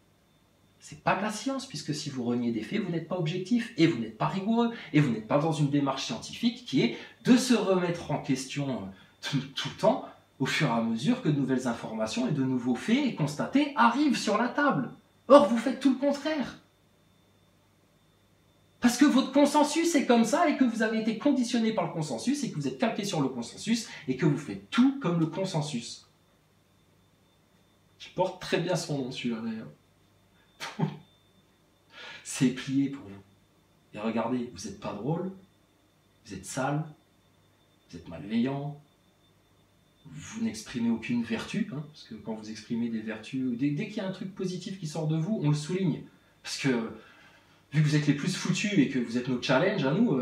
Speaker 1: C'est pas de la science, puisque si vous reniez des faits, vous n'êtes pas objectif, et vous n'êtes pas rigoureux, et vous n'êtes pas dans une démarche scientifique qui est de se remettre en question tout le temps, au fur et à mesure que de nouvelles informations et de nouveaux faits constatés arrivent sur la table. Or, vous faites tout le contraire. Parce que votre consensus est comme ça, et que vous avez été conditionné par le consensus, et que vous êtes calqué sur le consensus, et que vous faites tout comme le consensus. Qui porte très bien son nom, celui-là, d'ailleurs. C'est plié pour vous. Et regardez, vous n'êtes pas drôle, vous êtes sale, vous êtes malveillant, vous n'exprimez aucune vertu, hein, parce que quand vous exprimez des vertus, dès qu'il y a un truc positif qui sort de vous, on le souligne. Parce que, vu que vous êtes les plus foutus et que vous êtes nos challenges à nous,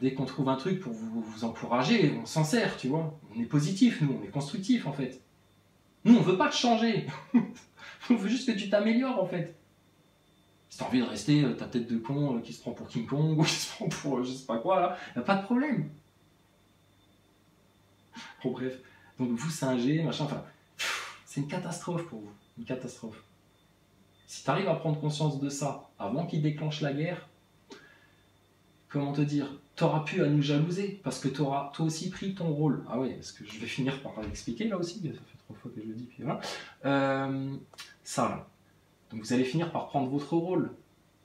Speaker 1: dès qu'on trouve un truc pour vous encourager, on s'en sert, tu vois. On est positif, nous, on est constructif, en fait. Nous, on veut pas te changer. On veut juste que tu t'améliores, en fait. Si t'as envie de rester ta tête de con qui se prend pour King Kong ou qui se prend pour je sais pas quoi, là, y a pas de problème. Bon, bref. Donc, vous singez, machin, enfin, c'est une catastrophe pour vous. Une catastrophe. Si tu arrives à prendre conscience de ça avant qu'il déclenche la guerre, comment te dire, t'auras pu à nous jalouser parce que t'auras toi aussi pris ton rôle. Ah ouais, parce que je vais finir par l'expliquer là aussi, ça fait 3 fois que je le dis, puis voilà. Ça, là. Donc vous allez finir par prendre votre rôle.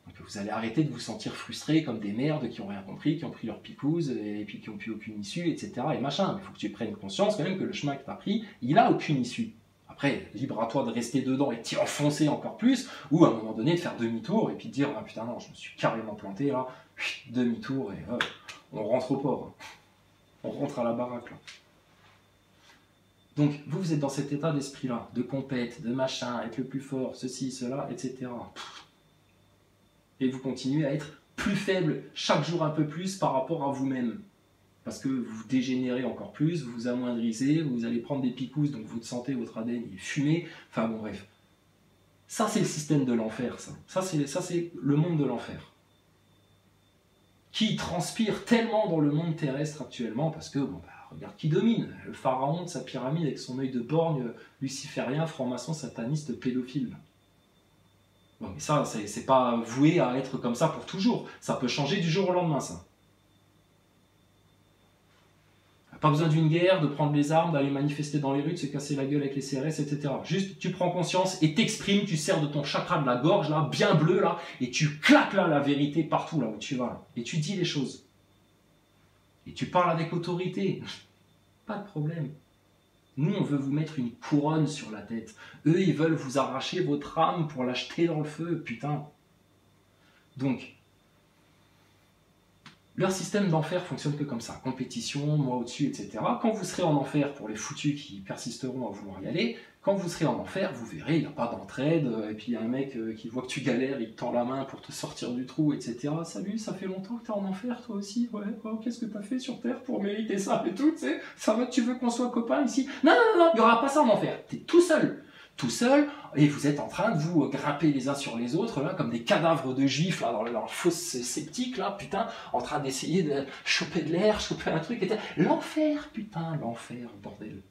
Speaker 1: Donc vous allez arrêter de vous sentir frustrés comme des merdes qui n'ont rien compris, qui ont pris leur picouse et puis qui n'ont plus aucune issue, etc. Et machin. Mais il faut que tu prennes conscience quand même que le chemin que tu as pris, il n'a aucune issue. Après, libre à toi de rester dedans et t'y enfoncer encore plus, ou à un moment donné de faire demi-tour et puis de dire ah putain non, je me suis carrément planté là, demi-tour et on rentre au port. On rentre à la baraque là. Donc, vous êtes dans cet état d'esprit-là, de compète, de machin, être le plus fort, ceci, cela, etc. Et vous continuez à être plus faible chaque jour un peu plus par rapport à vous-même. Parce que vous dégénérez encore plus, vous vous amoindrissez, vous allez prendre des picousses, donc votre santé, votre ADN, il est fumé. Enfin bon, bref. Ça, c'est le système de l'enfer, ça. Ça, c'est le monde de l'enfer. Qui transpire tellement dans le monde terrestre actuellement, parce que, bon, regarde qui domine. Le pharaon de sa pyramide avec son œil de borgne, luciférien, franc-maçon, sataniste, pédophile. Bon, mais ça, c'est pas voué à être comme ça pour toujours. Ça peut changer du jour au lendemain, ça. Pas besoin d'une guerre, de prendre les armes, d'aller manifester dans les rues, de se casser la gueule avec les CRS, etc. Juste, tu prends conscience et t'exprimes, tu sers de ton chakra de la gorge, là, bien bleu, là, et tu claques là la vérité partout, là où tu vas, là. Et tu dis les choses. Et tu parles avec autorité. Pas de problème. Nous, on veut vous mettre une couronne sur la tête. Eux, ils veulent vous arracher votre âme pour la jeter dans le feu, putain. Donc, leur système d'enfer fonctionne que comme ça. Compétition, moi au-dessus, etc. Quand vous serez en enfer, pour les foutus qui persisteront à vouloir y aller, quand vous serez en enfer, vous verrez, il n'y a pas d'entraide, et puis il y a un mec qui voit que tu galères, il te tend la main pour te sortir du trou, etc. Salut, ça fait longtemps que tu es en enfer, toi aussi? Ouais, oh, qu'est-ce que tu as fait sur Terre pour mériter ça et tout, tu sais? Ça va, tu veux qu'on soit copains ici? Non, non, non, il n'y aura pas ça en enfer. Tu es tout seul, et vous êtes en train de vous grimper les uns sur les autres, là, comme des cadavres de juifs, là, dans leur fosse sceptique, là, putain, en train d'essayer de choper de l'air, choper un truc, etc. L'enfer, putain, l'enfer, bordel.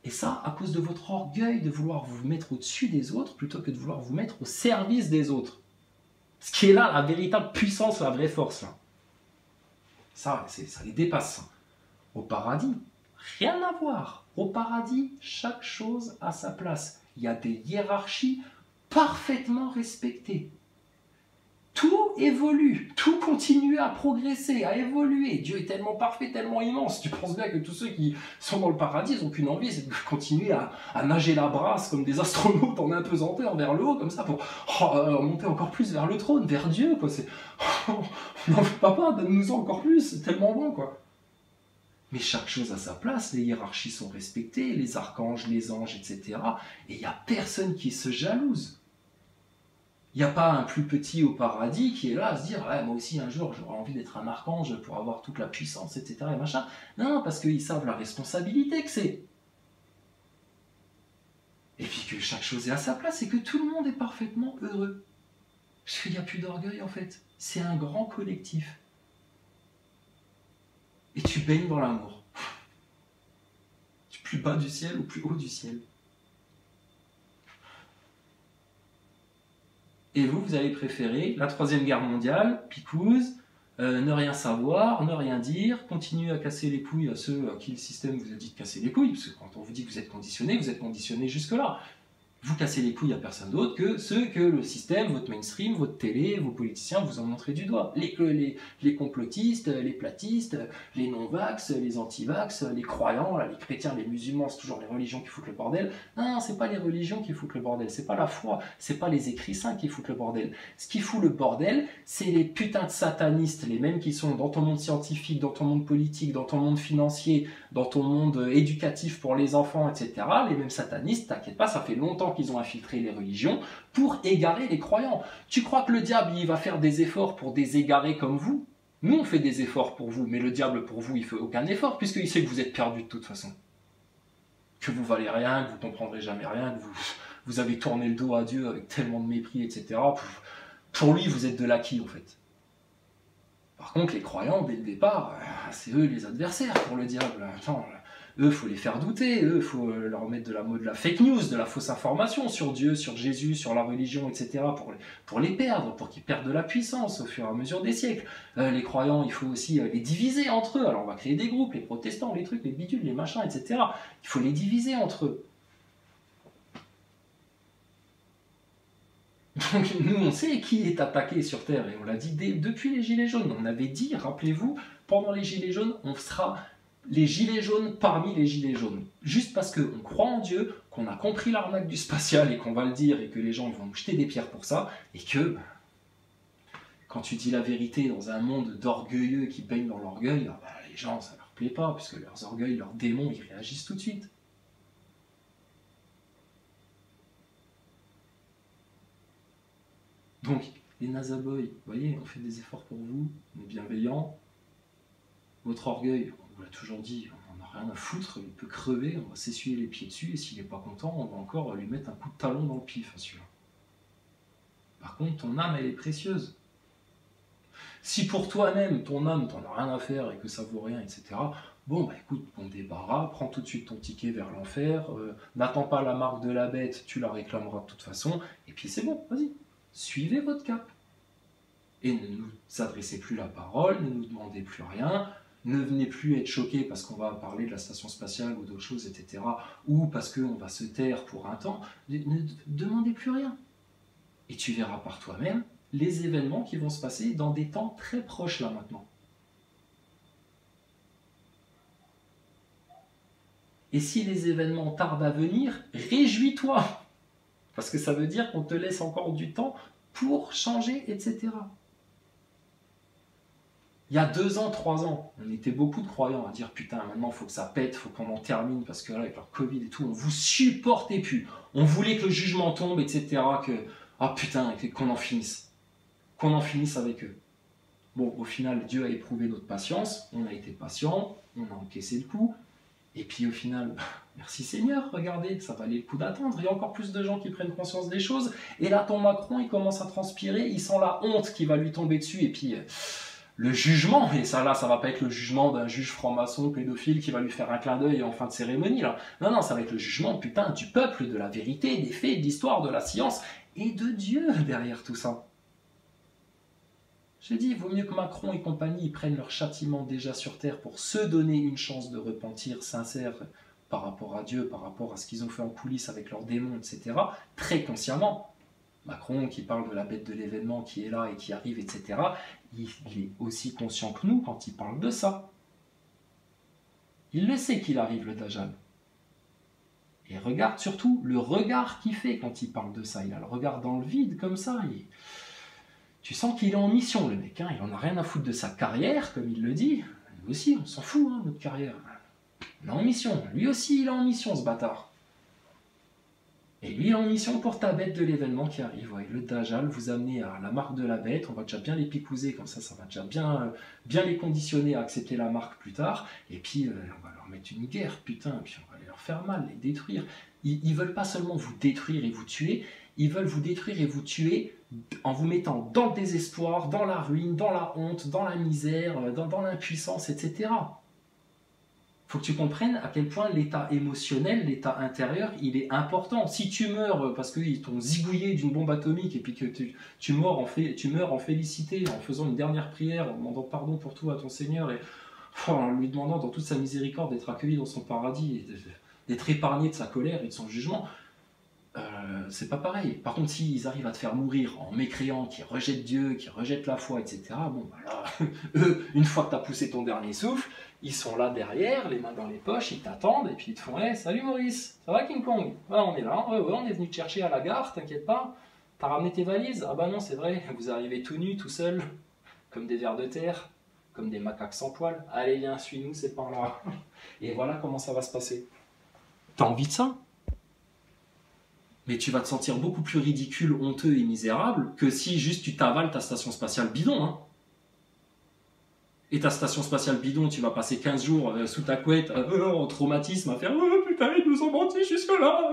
Speaker 1: Et ça, à cause de votre orgueil de vouloir vous mettre au-dessus des autres, plutôt que de vouloir vous mettre au service des autres. Ce qui est là, la véritable puissance, la vraie force, là. Ça les dépasse. Au paradis, rien à voir. Au paradis, chaque chose a sa place. Il y a des hiérarchies parfaitement respectées. Tout évolue, tout continue à progresser, à évoluer. Dieu est tellement parfait, tellement immense. Tu penses bien que tous ceux qui sont dans le paradis, ils n'ont qu'une envie, c'est de continuer à nager la brasse comme des astronautes en impesanteur vers le haut, comme ça, pour monter encore plus vers le trône, vers Dieu, quoi. Non, papa, donne-nous-en encore plus, c'est tellement bon, quoi. Mais chaque chose a sa place, les hiérarchies sont respectées, les archanges, les anges, etc. Et il n'y a personne qui se jalouse. Il n'y a pas un plus petit au paradis qui est là à se dire ouais, moi aussi un jour j'aurais envie d'être un archange pour avoir toute la puissance, etc. Et machin. Non, parce qu'ils savent la responsabilité que c'est. Et puis que chaque chose est à sa place et que tout le monde est parfaitement heureux. Parce qu'il n'y a plus d'orgueil en fait. C'est un grand collectif. Et tu baignes dans l'amour. Du plus bas du ciel au plus haut du ciel. Et vous allez préférer la Troisième Guerre mondiale, picouse, ne rien savoir, ne rien dire, continuer à casser les couilles à ceux à qui le système vous a dit de casser les couilles, parce que quand on vous dit que vous êtes conditionné jusque-là. Vous cassez les couilles à personne d'autre que ceux que le système, votre mainstream, votre télé, vos politiciens vous ont montré du doigt. Les complotistes, les platistes, les non-vax, les anti-vax, les croyants, là, les chrétiens, les musulmans, c'est toujours les religions qui foutent le bordel. Non, c'est pas les religions qui foutent le bordel, c'est pas la foi, c'est pas les écrits saints qui foutent le bordel. Ce qui fout le bordel, c'est les putains de satanistes, les mêmes qui sont dans ton monde scientifique, dans ton monde politique, dans ton monde financier, dans ton monde éducatif pour les enfants, etc. Les mêmes satanistes, t'inquiète pas, ça fait longtemps qu'ils ont infiltré les religions pour égarer les croyants. Tu crois que le diable, il va faire des efforts pour des égarés comme vous? Nous, on fait des efforts pour vous, mais le diable, pour vous, il fait aucun effort, puisqu'il sait que vous êtes perdus de toute façon. Que vous valez rien, que vous comprendrez jamais rien, que vous avez tourné le dos à Dieu avec tellement de mépris, etc. Pour lui, vous êtes de l'acquis, en fait. Par contre, les croyants, dès le départ, c'est eux les adversaires pour le diable. Attends, eux, il faut les faire douter, eux, il faut leur mettre de la fake news, de la fausse information sur Dieu, sur Jésus, sur la religion, etc. pour les perdre, pour qu'ils perdent de la puissance au fur et à mesure des siècles. Les croyants, il faut aussi les diviser entre eux. Alors on va créer des groupes, les protestants, les trucs, les bidules, les machins, etc. Il faut les diviser entre eux. Donc nous, on sait qui est attaqué sur Terre, et on l'a dit depuis les Gilets jaunes. On avait dit, rappelez-vous, pendant les Gilets jaunes, on sera les Gilets jaunes parmi les Gilets jaunes. Juste parce qu'on croit en Dieu, qu'on a compris l'arnaque du spatial, et qu'on va le dire, et que les gens ils vont nous jeter des pierres pour ça, et que, quand tu dis la vérité dans un monde d'orgueilleux qui baignent dans l'orgueil, les gens, ça leur plaît pas, puisque leurs orgueils, leurs démons, ils réagissent tout de suite. Donc, les Nazaboys, vous voyez, on fait des efforts pour vous, on est bienveillants. Votre orgueil, on vous l'a toujours dit, on n'en a rien à foutre, il peut crever, on va s'essuyer les pieds dessus, et s'il n'est pas content, on va encore lui mettre un coup de talon dans le pif, celui-là. Par contre, ton âme, elle est précieuse. Si pour toi-même, ton âme, t'en as rien à faire et que ça vaut rien, etc., bon, bah écoute, bon débarras, prends tout de suite ton ticket vers l'enfer, n'attends pas la marque de la bête, tu la réclameras de toute façon, et puis c'est bon, vas-y. Suivez votre cap. Et ne nous adressez plus la parole, ne nous demandez plus rien, ne venez plus être choqués parce qu'on va parler de la station spatiale ou d'autres choses, etc. Ou parce qu'on va se taire pour un temps. Ne demandez plus rien. Et tu verras par toi-même les événements qui vont se passer dans des temps très proches là maintenant. Et si les événements tardent à venir, réjouis-toi. Parce que ça veut dire qu'on te laisse encore du temps pour changer, etc. Il y a 2 ans, 3 ans, on était beaucoup de croyants à dire putain, maintenant il faut que ça pète, il faut qu'on en termine, parce que là, avec leur Covid et tout, on vous supportait plus. On voulait que le jugement tombe, etc. Putain, qu'on en finisse. Qu'on en finisse avec eux. Bon, au final, Dieu a éprouvé notre patience, on a été patient, on a encaissé le coup, et puis au final, merci Seigneur, regardez, ça valait le coup d'attendre. Il y a encore plus de gens qui prennent conscience des choses. Et là, ton Macron, il commence à transpirer, il sent la honte qui va lui tomber dessus. Et puis, le jugement, et ça là, ça va pas être le jugement d'un juge franc-maçon, pédophile, qui va lui faire un clin d'œil en fin de cérémonie. Là. Non, ça va être le jugement, putain, du peuple, de la vérité, des faits, de l'histoire, de la science, et de Dieu derrière tout ça. J'ai dit, il vaut mieux que Macron et compagnie prennent leur châtiment déjà sur Terre pour se donner une chance de repentir sincère par rapport à Dieu, par rapport à ce qu'ils ont fait en coulisses avec leurs démons, etc., très consciemment. Macron qui parle de la bête de l'événement qui est là et qui arrive, etc., il est aussi conscient que nous quand il parle de ça. Il le sait qu'il arrive, le Dajjal. Et regarde surtout le regard qu'il fait quand il parle de ça. Il a le regard dans le vide, comme ça. Tu sens qu'il est en mission, le mec. Hein. Il en a rien à foutre de sa carrière, comme il le dit. Nous aussi, on s'en fout, hein, notre carrière. On est en mission. Lui aussi, il est en mission, ce bâtard. Et lui, il est en mission pour ta bête de l'événement qui arrive. Ouais, le Dajjal, vous amenez à la marque de la bête. On va déjà bien les picouser, comme ça va déjà bien les conditionner à accepter la marque plus tard. Et puis, on va leur mettre une guerre, putain. Et puis, on va leur faire mal, les détruire. Ils ne veulent pas seulement vous détruire et vous tuer. Ils veulent vous détruire et vous tuer en vous mettant dans le désespoir, dans la ruine, dans la honte, dans la misère, dans l'impuissance, etc. Faut que tu comprennes à quel point l'état émotionnel, l'état intérieur, il est important. Si tu meurs parce qu'ils t'ont zigouillé d'une bombe atomique et puis que tu meurs en félicité, en faisant une dernière prière, en demandant pardon pour tout à ton Seigneur et en lui demandant dans toute sa miséricorde d'être accueilli dans son paradis et d'être épargné de sa colère et de son jugement, c'est pas pareil. Par contre, s'ils arrivent à te faire mourir en mécréant, qui rejettent Dieu, qui rejettent la foi, etc., bon, voilà, eux, une fois que tu as poussé ton dernier souffle, ils sont là derrière, les mains dans les poches, ils t'attendent, et puis ils te font hey, « Salut Maurice, ça va King Kong? On est là, ouais, on est venu te chercher à la gare, t'inquiète pas. T'as ramené tes valises? Ah bah non, c'est vrai, vous arrivez tout nus, tout seuls, comme des vers de terre, comme des macaques sans poils. Allez, viens, suis-nous, c'est par là. » Et voilà comment ça va se passer. T'as envie de ça? Mais tu vas te sentir beaucoup plus ridicule, honteux et misérable que si juste tu t'avales ta station spatiale bidon. Hein. Et ta station spatiale bidon, tu vas passer 15 jours sous ta couette, en traumatisme, à faire « Oh putain, ils nous ont menti jusque-là !»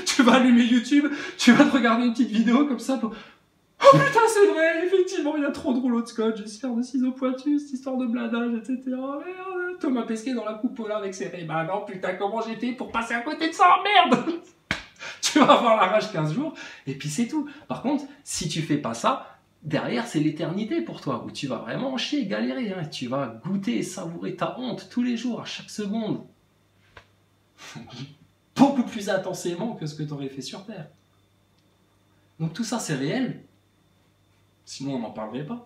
Speaker 1: Tu vas allumer YouTube, tu vas te regarder une petite vidéo comme ça pour « Oh putain, c'est vrai, effectivement, il y a trop de rouleaux de scotch, j'espère de ciseaux pointus, cette histoire de blindage, etc. Merde, Thomas Pesquet dans la coupola avec ses rayons. Bah non, putain, comment j'étais pour passer à côté de ça, merde !» Tu vas avoir la rage 15 jours, et puis c'est tout. Par contre, si tu fais pas ça, derrière, c'est l'éternité pour toi, où tu vas vraiment en chier, galérer. Hein. Tu vas goûter, savourer ta honte tous les jours, à chaque seconde. Beaucoup plus intensément que ce que tu aurais fait sur Terre. Donc tout ça, c'est réel. Sinon, on n'en parlerait pas.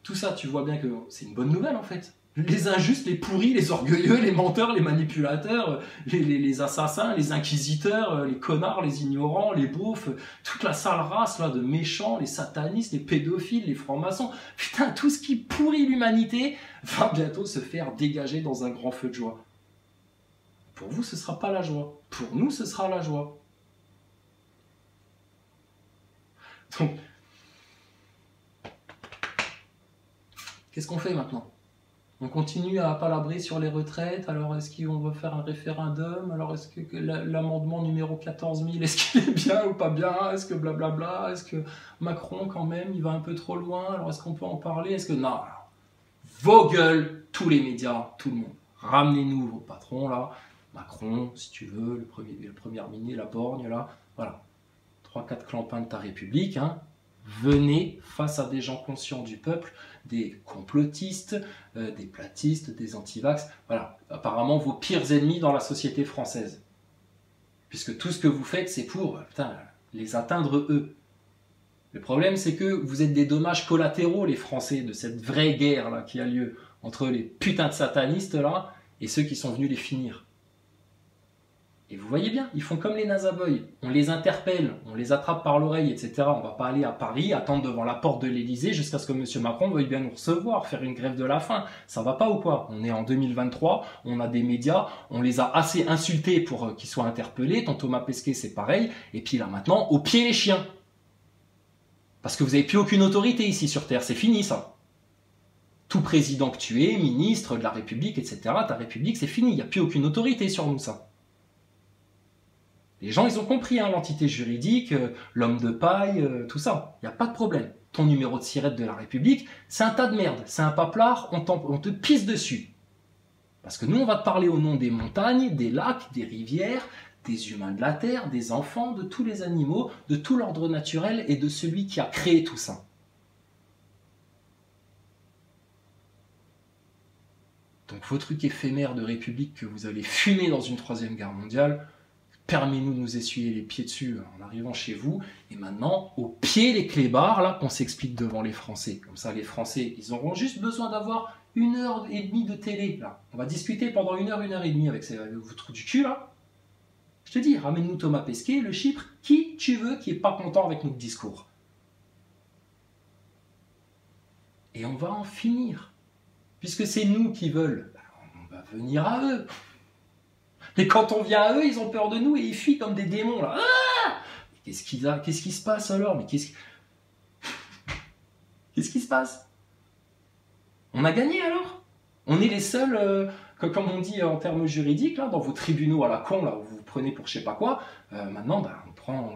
Speaker 1: Tout ça, tu vois bien que c'est une bonne nouvelle, en fait. Les injustes, les pourris, les orgueilleux, les menteurs, les manipulateurs, les assassins, les inquisiteurs, les connards, les ignorants, les beaufs, toute la sale race là, de méchants, les satanistes, les pédophiles, les francs-maçons. Putain, tout ce qui pourrit l'humanité va bientôt se faire dégager dans un grand feu de joie. Pour vous, ce ne sera pas la joie. Pour nous, ce sera la joie. Donc, qu'est-ce qu'on fait maintenant? On continue à palabrer sur les retraites, alors est-ce qu'on va faire un référendum? Alors est-ce que l'amendement numéro 14 000, est-ce qu'il est bien ou pas bien? Est-ce que blablabla? Est-ce que Macron quand même, il va un peu trop loin? Alors est-ce qu'on peut en parler? Est-ce que... Non, vos gueules, tous les médias, tout le monde. Ramenez-nous vos patrons là, Macron, si tu veux, le premier ministre, la borgne là, voilà. 3-4 clampins de ta République, hein. Venez face à des gens conscients du peuple, des complotistes, des platistes, des antivax, voilà, apparemment vos pires ennemis dans la société française. Puisque tout ce que vous faites, c'est pour putain, les atteindre eux. Le problème, c'est que vous êtes des dommages collatéraux, les Français, de cette vraie guerre là qui a lieu entre les putains de satanistes là et ceux qui sont venus les finir. Et vous voyez bien, ils font comme les Nazaboys. On les interpelle, on les attrape par l'oreille, etc. On ne va pas aller à Paris, attendre devant la porte de l'Élysée jusqu'à ce que M. Macron veuille bien nous recevoir, faire une grève de la faim. Ça va pas ou quoi? On est en 2023, on a des médias, on les a assez insultés pour qu'ils soient interpellés. Ton Thomas Pesquet, c'est pareil. Et puis là maintenant, au pied les chiens. Parce que vous n'avez plus aucune autorité ici sur Terre, c'est fini ça. Tout président que tu es, ministre de la République, etc., ta République, c'est fini. Il n'y a plus aucune autorité sur nous, ça. Les gens, ils ont compris, hein, l'entité juridique, l'homme de paille, tout ça. Il n'y a pas de problème. Ton numéro de sirette de la République, c'est un tas de merde. C'est un paplard, on te pisse dessus. Parce que nous, on va te parler au nom des montagnes, des lacs, des rivières, des humains de la terre, des enfants, de tous les animaux, de tout l'ordre naturel et de celui qui a créé tout ça. Donc vos trucs éphémères de République que vous allez fumer dans une 3e guerre mondiale, permettez-nous de nous essuyer les pieds dessus en arrivant chez vous. Et maintenant, au pied les clébards, là, qu'on s'explique devant les Français. Comme ça, les Français, ils auront juste besoin d'avoir 1h30 de télé, là. On va discuter pendant 1h30 avec vos trous du cul, là. Je te dis, ramène-nous Thomas Pesquet, le Chypre, qui tu veux qui n'est pas content avec notre discours. Et on va en finir. Puisque c'est nous qui veulent, on va venir à eux. Et quand on vient à eux, ils ont peur de nous et ils fuient comme des démons, là. Ah, qu'est-ce qui se passe alors? Mais qu'est-ce qui se passe? On a gagné alors? On est les seuls, comme on dit en termes juridiques, là, dans vos tribunaux à la con, là, où vous vous prenez pour je sais pas quoi, maintenant, bah, on prend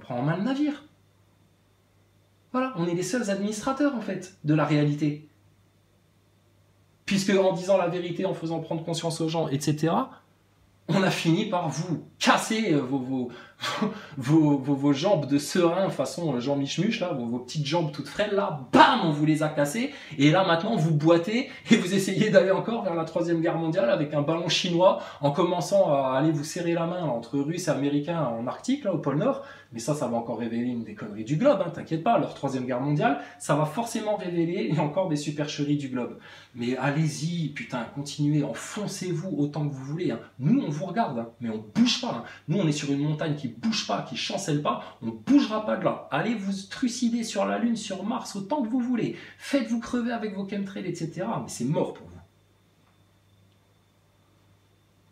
Speaker 1: en main le navire. Voilà, on est les seuls administrateurs, en fait, de la réalité. Puisque en disant la vérité, en faisant prendre conscience aux gens, etc., on a fini par vous casser vos jambes de serein façon Jean Michemuche, là, vos petites jambes toutes frêles, là, bam, on vous les a cassées, et là maintenant vous boitez et vous essayez d'aller encore vers la 3e guerre mondiale avec un ballon chinois en commençant à aller vous serrer la main là, entre Russes et Américains en Arctique, là, au pôle Nord, mais ça va encore révéler une des conneries du globe, hein, t'inquiète pas, leur 3e guerre mondiale, ça va forcément révéler encore des supercheries du globe. Mais allez-y, putain, continuez, enfoncez-vous autant que vous voulez, hein. Nous on vous regarde, hein, mais on bouge pas, hein. Nous on est sur une montagne qui bouge pas, qui chancelle pas, on bougera pas de là. Allez vous trucider sur la Lune, sur Mars, autant que vous voulez. Faites-vous crever avec vos chemtrails, etc. Mais c'est mort pour vous.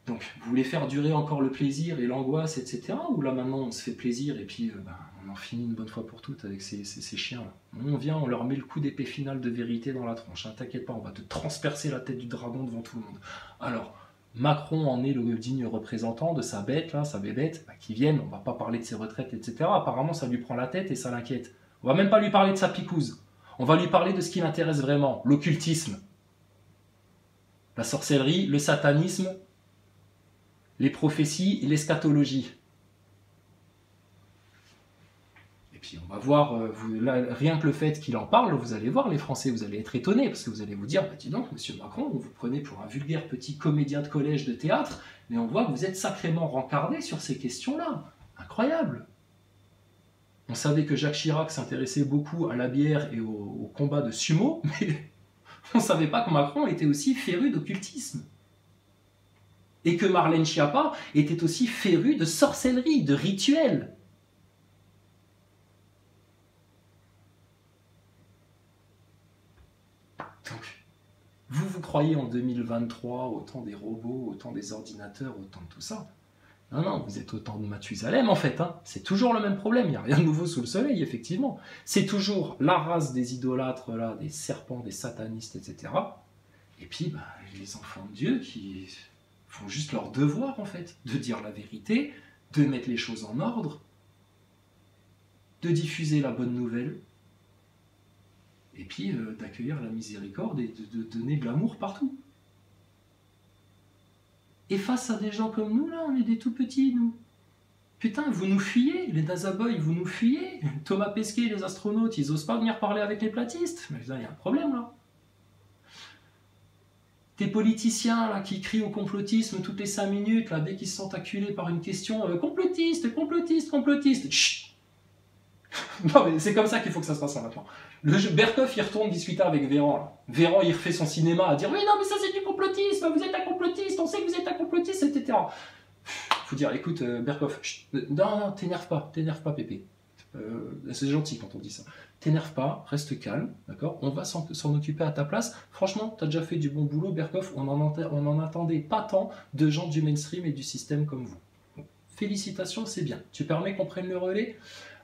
Speaker 1: Donc, vous voulez faire durer encore le plaisir et l'angoisse, etc. Ou là maintenant on se fait plaisir et puis on en finit une bonne fois pour toutes avec ces chiens-là. On vient, on leur met le coup d'épée final de vérité dans la tronche. Hein. T'inquiète pas, on va te transpercer la tête du dragon devant tout le monde. Alors, Macron en est le digne représentant de sa bête, là, sa bébête, qui vienne, on va pas parler de ses retraites, etc. Apparemment, ça lui prend la tête et ça l'inquiète. On va même pas lui parler de sa picouse. On va lui parler de ce qui l'intéresse vraiment, l'occultisme, la sorcellerie, le satanisme, les prophéties et l'eschatologie. Et puis on va voir, là, rien que le fait qu'il en parle, vous allez voir les Français, vous allez être étonnés, parce que vous allez vous dire, bah, dis donc, monsieur Macron, vous prenez pour un vulgaire petit comédien de collège de théâtre, mais on voit que vous êtes sacrément rencardé sur ces questions-là. Incroyable. On savait que Jacques Chirac s'intéressait beaucoup à la bière et au combat de sumo, mais on ne savait pas que Macron était aussi féru d'occultisme. Et que Marlène Schiappa était aussi férue de sorcellerie, de rituels. Donc, vous croyez en 2023 autant des robots, autant des ordinateurs, autant de tout ça? Non, non, vous êtes autant de Mathusalem en fait. Hein. C'est toujours le même problème, il n'y a rien de nouveau sous le soleil, effectivement. C'est toujours la race des idolâtres, là, des serpents, des satanistes, etc. Et puis, les enfants de Dieu qui font juste leur devoir, en fait, de dire la vérité, de mettre les choses en ordre, de diffuser la bonne nouvelle, et puis d'accueillir la miséricorde et de donner de l'amour partout. Et face à des gens comme nous, là, on est des tout petits, nous. Putain, vous nous fuyez, les Nazaboys, vous nous fuyez. Thomas Pesquet, les astronautes, ils osent pas venir parler avec les platistes. Mais là, il y a un problème, là. Des politiciens là, qui crient au complotisme toutes les 5 minutes, là, dès qu'ils se sentent acculés par une question complotiste, complotiste, complotiste. Chut. Non, mais c'est comme ça qu'il faut que ça se passe maintenant. Berkoff, il retourne discuter avec Véran. Là. Véran, il refait son cinéma à dire oui, non, mais ça c'est du complotisme, vous êtes un complotiste, on sait que vous êtes un complotiste, etc. Faut dire, écoute, Berkoff, non, t'énerve pas, Pépé. C'est gentil quand on dit ça. T'énerve pas, reste calme, d'accord? On va s'en occuper à ta place. Franchement, t'as déjà fait du bon boulot, Berkoff. On en attendait pas tant de gens du mainstream et du système comme vous. Bon, félicitations, c'est bien. Tu permets qu'on prenne le relais?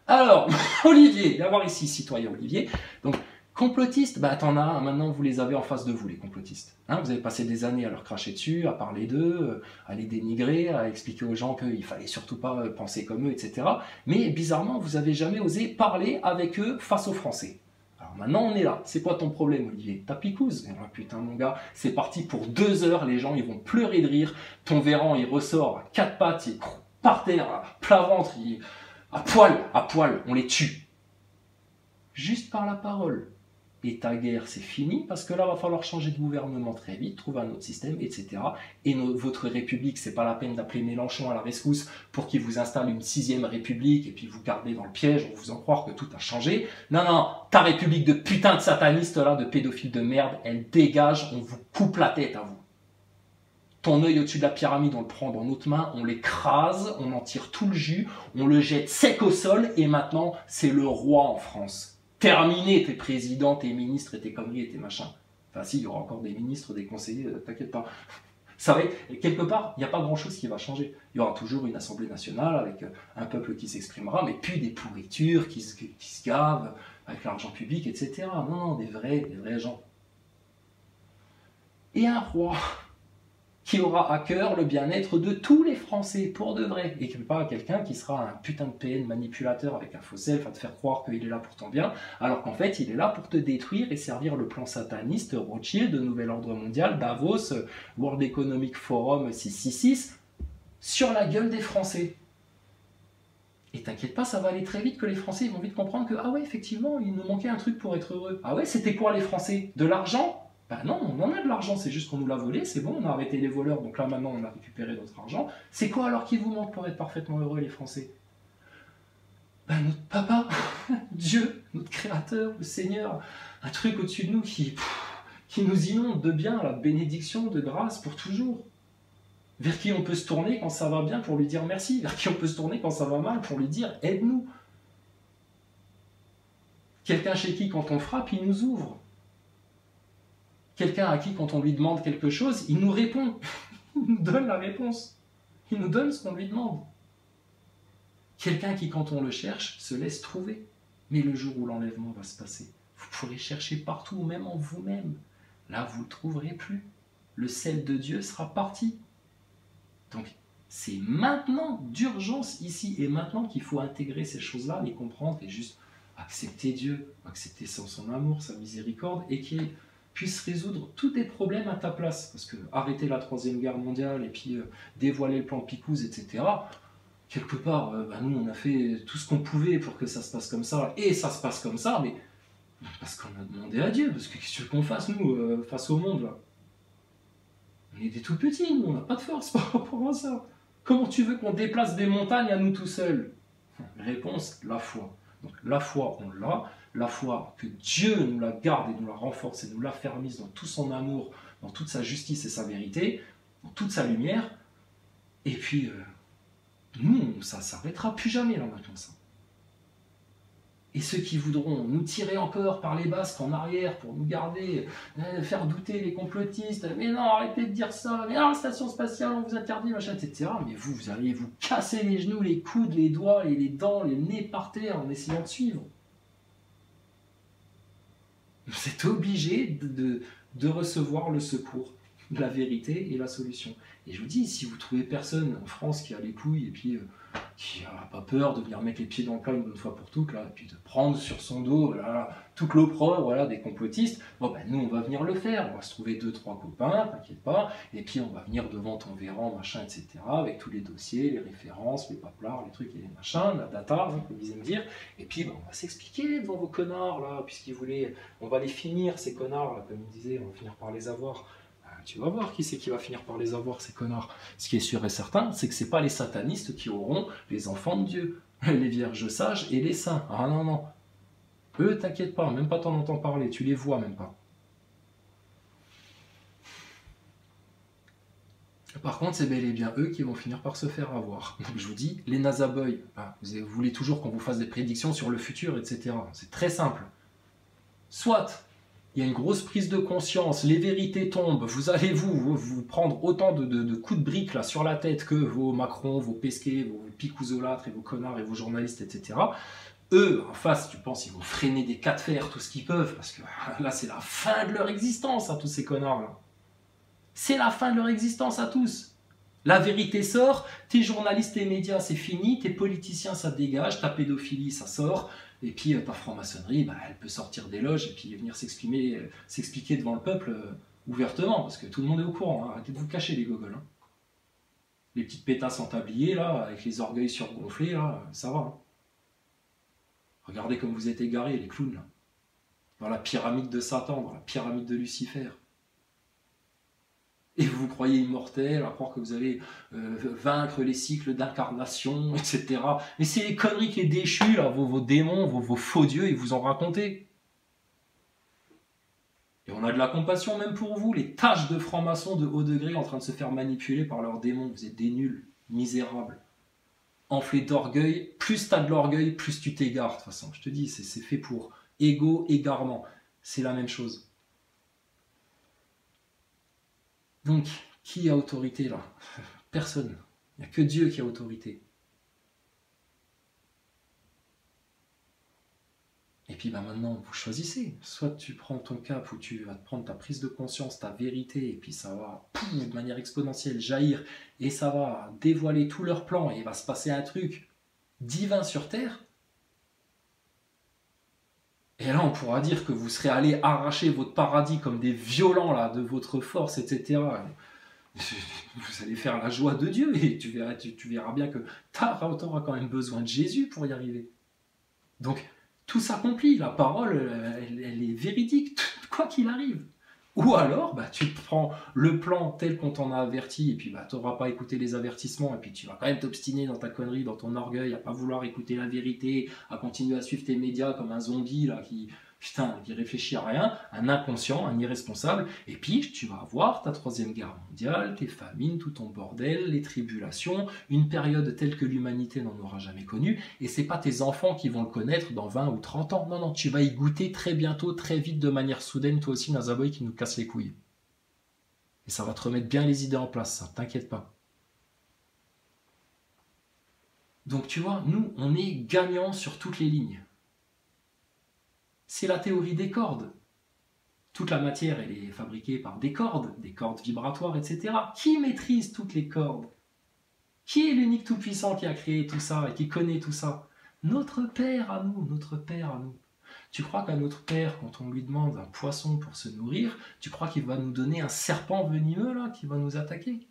Speaker 1: Alors, Olivier, viens voir ici, citoyen Olivier. Donc, complotistes, t'en as un, maintenant vous les avez en face de vous, les complotistes. Hein, vous avez passé des années à leur cracher dessus, à parler d'eux, à les dénigrer, à expliquer aux gens qu'il fallait surtout pas penser comme eux, etc. Mais bizarrement, vous avez jamais osé parler avec eux face aux Français. Alors maintenant, on est là. C'est quoi ton problème, Olivier? Ta picouse? Oh, putain, mon gars, c'est parti pour 2 heures, les gens, ils vont pleurer de rire. Ton Véran, il ressort à 4 pattes, il par terre, à plat ventre, à poil, on les tue. Juste par la parole. et ta guerre, c'est fini, parce que là, il va falloir changer de gouvernement très vite, trouver un autre système, etc. Et votre République, c'est pas la peine d'appeler Mélenchon à la rescousse pour qu'il vous installe une 6e République et puis vous gardez dans le piège, en vous en croire que tout a changé. Non, non, ta République de putain de satanistes, là, de pédophiles de merde, elle dégage, on vous coupe la tête à vous. Ton œil au-dessus de la pyramide, on le prend dans notre main, on l'écrase, on en tire tout le jus, on le jette sec au sol, et maintenant, c'est le roi en France. Terminé tes présidents, tes ministres et tes conneries et tes machins. Enfin si, il y aura encore des ministres, des conseillers, t'inquiète pas. Ça va être, quelque part, il n'y a pas grand-chose qui va changer. Il y aura toujours une Assemblée nationale avec un peuple qui s'exprimera, mais puis des pourritures qui se gavent avec l'argent public, etc. Non, non, des vrais gens. Et un roi qui aura à cœur le bien-être de tous les Français, pour de vrai, et pas quelqu'un qui sera un putain de PN manipulateur avec un faux self à te faire croire qu'il est là pour ton bien, alors qu'en fait il est là pour te détruire et servir le plan sataniste, Rothschild, Nouvel Ordre Mondial, Davos, World Economic Forum 666, sur la gueule des Français. Et t'inquiète pas, ça va aller très vite, que les Français ils vont vite comprendre que, ah ouais, effectivement, il nous manquait un truc pour être heureux. Ah ouais, c'était quoi les Français? De l'argent? Ben non, on en a de l'argent, c'est juste qu'on nous l'a volé, c'est bon, on a arrêté les voleurs, donc là maintenant on a récupéré notre argent. C'est quoi alors qui vous manque pour être parfaitement heureux les Français? Ben notre papa, Dieu, notre créateur, le Seigneur, un truc au-dessus de nous qui nous inonde de bien, la bénédiction, de grâce pour toujours. Vers qui on peut se tourner quand ça va bien pour lui dire merci, vers qui on peut se tourner quand ça va mal pour lui dire aide-nous. Quelqu'un chez qui quand on frappe, il nous ouvre. Quelqu'un à qui, quand on lui demande quelque chose, il nous répond. Il nous donne la réponse. Il nous donne ce qu'on lui demande. Quelqu'un qui, quand on le cherche, se laisse trouver. Mais le jour où l'enlèvement va se passer, vous pourrez chercher partout, même en vous-même. Là, vous ne le trouverez plus. Le sel de Dieu sera parti. Donc, c'est maintenant, d'urgence, ici et maintenant, qu'il faut intégrer ces choses-là, les comprendre et juste accepter Dieu, accepter son amour, sa miséricorde, et qu'il puisse résoudre tous tes problèmes à ta place. Parce que arrêter la Troisième Guerre mondiale et puis dévoiler le plan Picouze, etc., quelque part, nous, on a fait tout ce qu'on pouvait pour que ça se passe comme ça, et ça se passe comme ça, mais parce qu'on a demandé à Dieu, parce que qu'est-ce que tu veux qu'on fasse, nous, face au monde, là? On est des tout petits, nous, on n'a pas de force par rapport à ça. Comment tu veux qu'on déplace des montagnes à nous tout seuls? Réponse, la foi. Donc la foi, on l'a. La foi, que Dieu nous la garde et nous la renforce et nous l'affermisse dans tout son amour, dans toute sa justice et sa vérité, dans toute sa lumière. Et puis, nous, ça ne s'arrêtera plus jamais là maintenant, ça. Et ceux qui voudront nous tirer encore par les basques en arrière pour nous garder, faire douter les complotistes, mais non, arrêtez de dire ça, mais non, la station spatiale, on vous interdit, machin, etc. Mais vous allez vous casser les genoux, les coudes, les doigts et les dents, les nez par terre en essayant de suivre. Vous êtes obligé de recevoir le secours, la vérité et la solution. Et je vous dis, si vous trouvez personne en France qui a les couilles et puis qui n'a pas peur de venir mettre les pieds dans le plat une bonne fois pour toutes, là, et puis de prendre sur son dos là, toute l'opprobre voilà, des complotistes, bon, ben, nous on va venir le faire, on va se trouver 2-3 copains, t'inquiète pas, et puis on va venir devant ton véran, machin, etc., avec tous les dossiers, les références, les paplards, les trucs et les machins, la data, hein, comme ils aiment dire, et puis ben, on va s'expliquer devant vos connards, là, puisqu'ils voulaient, on va les finir, ces connards, là, comme ils disaient, on va finir par les avoir. Tu vas voir qui c'est qui va finir par les avoir, ces connards. Ce qui est sûr et certain, c'est que ce n'est pas les satanistes qui auront les enfants de Dieu, les vierges sages et les saints. Ah non, non. Eux, t'inquiète pas, même pas t'en entends parler, tu les vois même pas. Par contre, c'est bel et bien eux qui vont finir par se faire avoir. Donc je vous dis, les nazaboys, vous voulez toujours qu'on vous fasse des prédictions sur le futur, etc. C'est très simple. Soit il y a une grosse prise de conscience, les vérités tombent, vous allez vous prendre autant de coups de briques là, sur la tête que vos Macron, vos Pesquet, vos Picouzolâtres et vos connards et vos journalistes, etc. Eux, en face, tu penses, ils vont freiner des cas de fer, tout ce qu'ils peuvent, parce que là, c'est la fin de leur existence à tous ces connards-là. C'est la fin de leur existence à tous. La vérité sort, tes journalistes et médias, c'est fini, tes politiciens, ça dégage, ta pédophilie, ça sort, et puis ta franc-maçonnerie, elle peut sortir des loges et puis venir s'expliquer devant le peuple ouvertement, parce que tout le monde est au courant, hein. Arrêtez de vous cacher les gogoles. Hein. Les petites pétasses en tablier, là, avec les orgueils surgonflés, là, ça va. Hein. Regardez comme vous êtes égarés, les clowns, là. dans la pyramide de Satan, dans la pyramide de Lucifer. Et vous vous croyez immortel, à croire que vous allez vaincre les cycles d'incarnation, etc. Mais c'est les conneries que les déchus, là, vos démons, vos faux dieux, ils vous ont raconté. Et on a de la compassion même pour vous, les tâches de francs-maçons de haut degré en train de se faire manipuler par leurs démons. Vous êtes des nuls, misérables, enflés d'orgueil. Plus tu as de l'orgueil, plus tu t'égares. De toute façon, je te dis, c'est fait pour égo, égarement. C'est la même chose. Donc, qui a autorité là? Personne. Il n'y a que Dieu qui a autorité. Et puis maintenant, vous choisissez. Soit tu prends ton cap où tu vas te prendre ta prise de conscience, ta vérité, et puis ça va, de manière exponentielle, jaillir, et ça va dévoiler tout leur plan, et il va se passer un truc divin sur Terre. Et là, on pourra dire que vous serez allés arracher votre paradis comme des violents là, de votre force, etc. Vous allez faire la joie de Dieu et tu verras bien que tu auras quand même besoin de Jésus pour y arriver. Donc, tout s'accomplit, la parole, elle est véridique, quoi qu'il arrive. Ou alors, tu prends le plan tel qu'on t'en a averti, et puis tu n'auras pas écouté les avertissements, et puis tu vas quand même t'obstiner dans ta connerie, dans ton orgueil, à pas vouloir écouter la vérité, à continuer à suivre tes médias comme un zombie là, qui réfléchit à rien, un inconscient, un irresponsable, et puis tu vas avoir ta troisième guerre mondiale, tes famines, tout ton bordel, les tribulations, une période telle que l'humanité n'en aura jamais connue, et c'est pas tes enfants qui vont le connaître dans 20 ou 30 ans, non, tu vas y goûter très bientôt, très vite, de manière soudaine, toi aussi, Nazaboy, qui nous casse les couilles. Et ça va te remettre bien les idées en place, ça, t'inquiète pas. Donc tu vois, nous, on est gagnants sur toutes les lignes. C'est la théorie des cordes. Toute la matière, elle est fabriquée par des cordes vibratoires, etc. Qui maîtrise toutes les cordes? Qui est l'unique tout-puissant qui a créé tout ça et qui connaît tout ça? Notre Père à nous, notre Père à nous. Tu crois qu'à notre Père, quand on lui demande un poisson pour se nourrir, tu crois qu'il va nous donner un serpent venimeux là, qui va nous attaquer?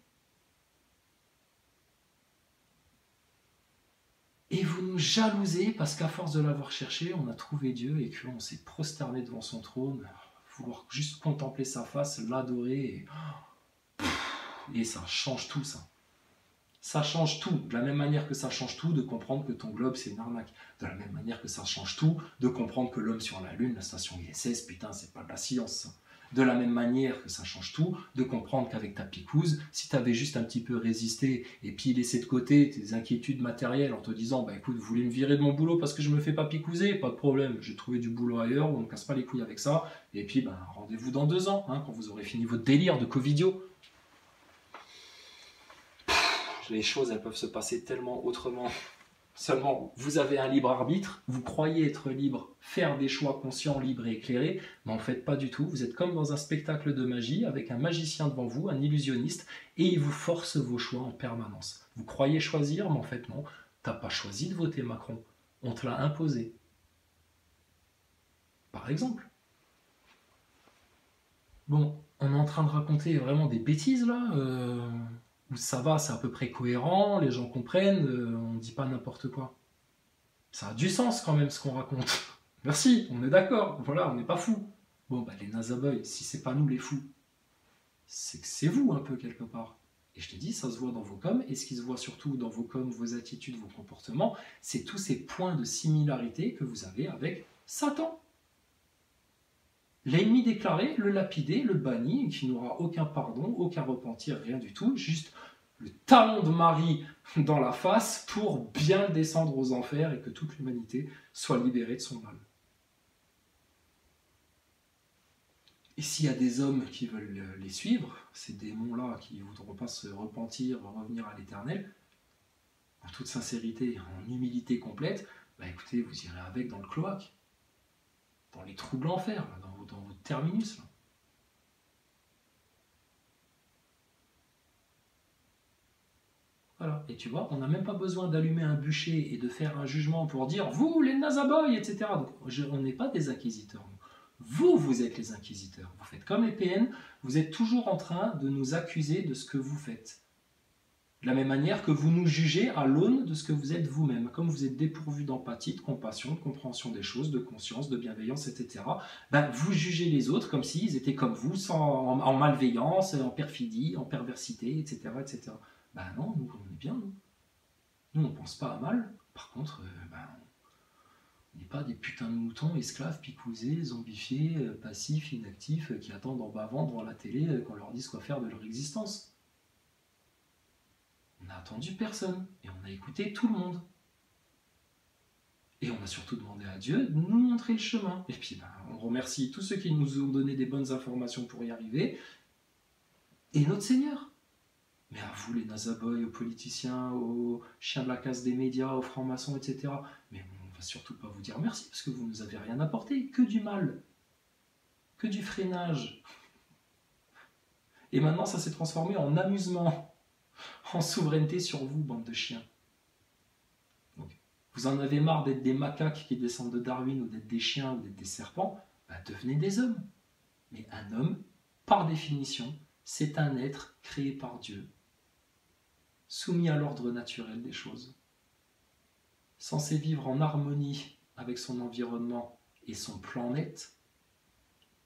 Speaker 1: Et vous nous jalousez parce qu'à force de l'avoir cherché, on a trouvé Dieu et qu'on s'est prosterné devant son trône, vouloir juste contempler sa face, l'adorer, et ça change tout ça. Ça change tout, de la même manière que ça change tout de comprendre que ton globe c'est une arnaque. De la même manière que ça change tout de comprendre que l'homme sur la Lune, la station ISS, putain, c'est pas de la science ça. De la même manière que ça change tout de comprendre qu'avec ta picouse, si tu avais juste un petit peu résisté et puis laissé de côté tes inquiétudes matérielles en te disant écoute, vous voulez me virer de mon boulot parce que je me fais pas picouser, pas de problème, j'ai trouvé du boulot ailleurs, on ne casse pas les couilles avec ça, et puis rendez-vous dans 2 ans, quand vous aurez fini votre délire de Covidio. Les choses, elles peuvent se passer tellement autrement. Seulement, vous avez un libre arbitre, vous croyez être libre, faire des choix conscients, libres et éclairés, mais en fait pas du tout. Vous êtes comme dans un spectacle de magie, avec un magicien devant vous, un illusionniste, et il vous force vos choix en permanence. Vous croyez choisir, mais en fait non, t'as pas choisi de voter Macron, on te l'a imposé. Par exemple. Bon, on est en train de raconter vraiment des bêtises là, où ça va, c'est à peu près cohérent, les gens comprennent, on ne dit pas n'importe quoi. Ça a du sens quand même ce qu'on raconte. Merci, on est d'accord, voilà, on n'est pas fous. Bon, les Nazaboy, si c'est pas nous les fous, c'est que c'est vous un peu quelque part. Et je te dis, ça se voit dans vos coms, et ce qui se voit surtout dans vos coms, vos attitudes, vos comportements, c'est tous ces points de similarité que vous avez avec Satan. L'ennemi déclaré, le lapidé, le banni, qui n'aura aucun pardon, aucun repentir, rien du tout, juste le talon de Marie dans la face pour bien descendre aux enfers et que toute l'humanité soit libérée de son mal. Et s'il y a des hommes qui veulent les suivre, ces démons-là qui ne voudront pas se repentir, revenir à l'éternel, en toute sincérité, en humilité complète, écoutez, vous irez avec dans le cloaque, dans les trous de l'enfer, dans votre terminus. Là. Voilà. Et tu vois, on n'a même pas besoin d'allumer un bûcher et de faire un jugement pour dire « Vous, les Nazaboy », etc. Donc, on n'est pas des inquisiteurs. Vous êtes les inquisiteurs. Vous faites comme les PN, vous êtes toujours en train de nous accuser de ce que vous faites. De la même manière que vous nous jugez à l'aune de ce que vous êtes vous-même. Comme vous êtes dépourvu d'empathie, de compassion, de compréhension des choses, de conscience, de bienveillance, etc., ben, vous jugez les autres comme s'ils étaient comme vous, en malveillance, en perfidie, en perversité, etc. etc. Ben non, nous, on est bien, nous. Nous, on ne pense pas à mal. Par contre, ben, on n'est pas des putains de moutons, esclaves, picousés, zombifiés, passifs, inactifs, qui attendent en bavant devant la télé qu'on leur dise quoi faire de leur existence. On n'a attendu personne, et on a écouté tout le monde. Et on a surtout demandé à Dieu de nous montrer le chemin. Et puis ben, on remercie tous ceux qui nous ont donné des bonnes informations pour y arriver, et notre Seigneur. Mais à vous les nazaboys, aux politiciens, aux chiens de la casse des médias, aux francs-maçons, etc. Mais on ne va surtout pas vous dire merci, parce que vous ne nous avez rien apporté, que du mal, que du freinage. Et maintenant ça s'est transformé en amusement, en souveraineté sur vous, bande de chiens. Donc, vous en avez marre d'être des macaques qui descendent de Darwin, ou d'être des chiens, ou d'être des serpents, bah, devenez des hommes. Mais un homme, par définition, c'est un être créé par Dieu, soumis à l'ordre naturel des choses, censé vivre en harmonie avec son environnement et son planète,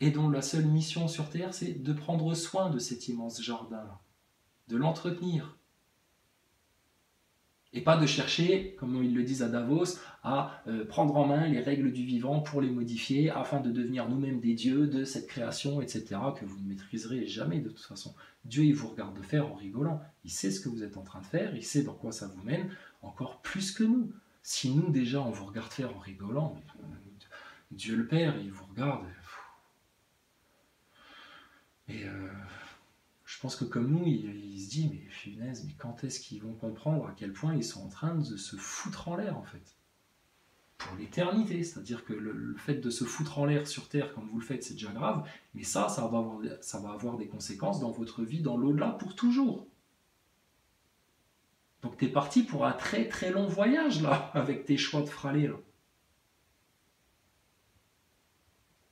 Speaker 1: et dont la seule mission sur Terre, c'est de prendre soin de cet immense jardin-là, de l'entretenir. Et pas de chercher, comme ils le disent à Davos, à prendre en main les règles du vivant pour les modifier, afin de devenir nous-mêmes des dieux de cette création, etc., que vous ne maîtriserez jamais de toute façon. Dieu, il vous regarde faire en rigolant. Il sait ce que vous êtes en train de faire, il sait dans quoi ça vous mène, encore plus que nous. Si nous, déjà, on vous regarde faire en rigolant, Dieu le Père, il vous regarde. Et je pense que comme nous, il se dit, mais punaise, mais quand est-ce qu'ils vont comprendre à quel point ils sont en train de se foutre en l'air, en fait, pour l'éternité. C'est-à-dire que le fait de se foutre en l'air sur Terre, comme vous le faites, c'est déjà grave, mais ça va avoir des conséquences dans votre vie, dans l'au-delà, pour toujours. Donc t'es parti pour un très très long voyage, là, avec tes choix de fralé, là.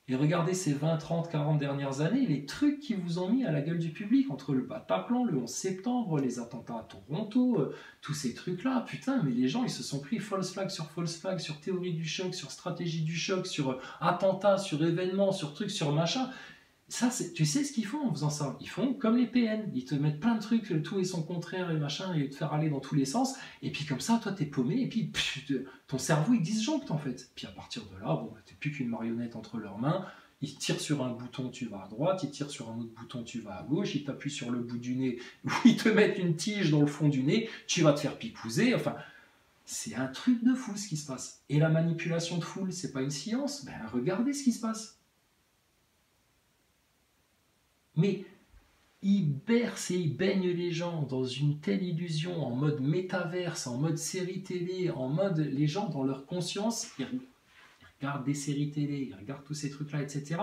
Speaker 1: Et regardez ces 20, 30, 40 dernières années, les trucs qui vous ont mis à la gueule du public, entre le Bataclan, le 11 septembre, les attentats à Toronto, tous ces trucs-là, putain, mais les gens, ils se sont pris false flag, sur théorie du choc, sur stratégie du choc, sur attentats, sur événements, sur trucs, sur machin. Ça, tu sais ce qu'ils font en faisant ça? Ils font comme les PN, ils te mettent plein de trucs, le tout et son contraire et machin, et te faire aller dans tous les sens, et puis comme ça, toi t'es paumé, et puis ton cerveau il disjoncte en fait. Puis à partir de là, bon, t'es plus qu'une marionnette entre leurs mains, ils tirent sur un bouton, tu vas à droite, ils tirent sur un autre bouton, tu vas à gauche, ils t'appuient sur le bout du nez, ou ils te mettent une tige dans le fond du nez, tu vas te faire pipouser, enfin... C'est un truc de fou ce qui se passe. Et la manipulation de foule, c'est pas une science? Ben regardez ce qui se passe. Mais ils bercent et ils baignent les gens dans une telle illusion, en mode métaverse, en mode série télé, en mode les gens dans leur conscience, ils regardent des séries télé, ils regardent tous ces trucs-là, etc.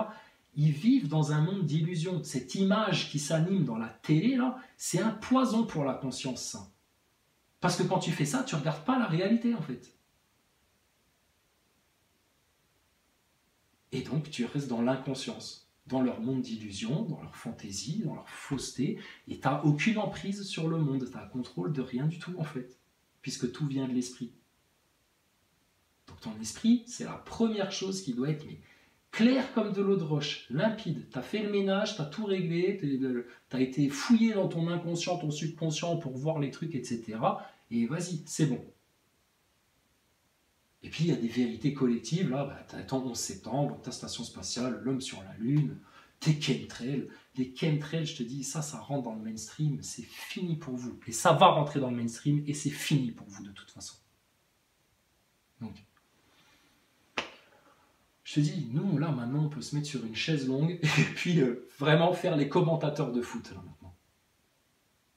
Speaker 1: Ils vivent dans un monde d'illusions. Cette image qui s'anime dans la télé, là, c'est un poison pour la conscience, ça. Parce que quand tu fais ça, tu ne regardes pas la réalité, en fait. Et donc, tu restes dans l'inconscience, dans leur monde d'illusion, dans leur fantaisie, dans leur fausseté, et tu n'as aucune emprise sur le monde, tu as un contrôle de rien du tout en fait, puisque tout vient de l'esprit. Donc ton esprit, c'est la première chose qui doit être claire comme de l'eau de roche, limpide. Tu as fait le ménage, tu as tout réglé, tu as été fouillé dans ton inconscient, ton subconscient pour voir les trucs, etc. Et vas-y, c'est bon. Et puis il y a des vérités collectives, là, bah, tu as ton 11 septembre, ta station spatiale, l'homme sur la Lune, tes chemtrails. Les chemtrails, je te dis, ça rentre dans le mainstream, c'est fini pour vous. Et ça va rentrer dans le mainstream et c'est fini pour vous de toute façon. Donc, je te dis, nous, là, maintenant, on peut se mettre sur une chaise longue et puis vraiment faire les commentateurs de foot, là, maintenant.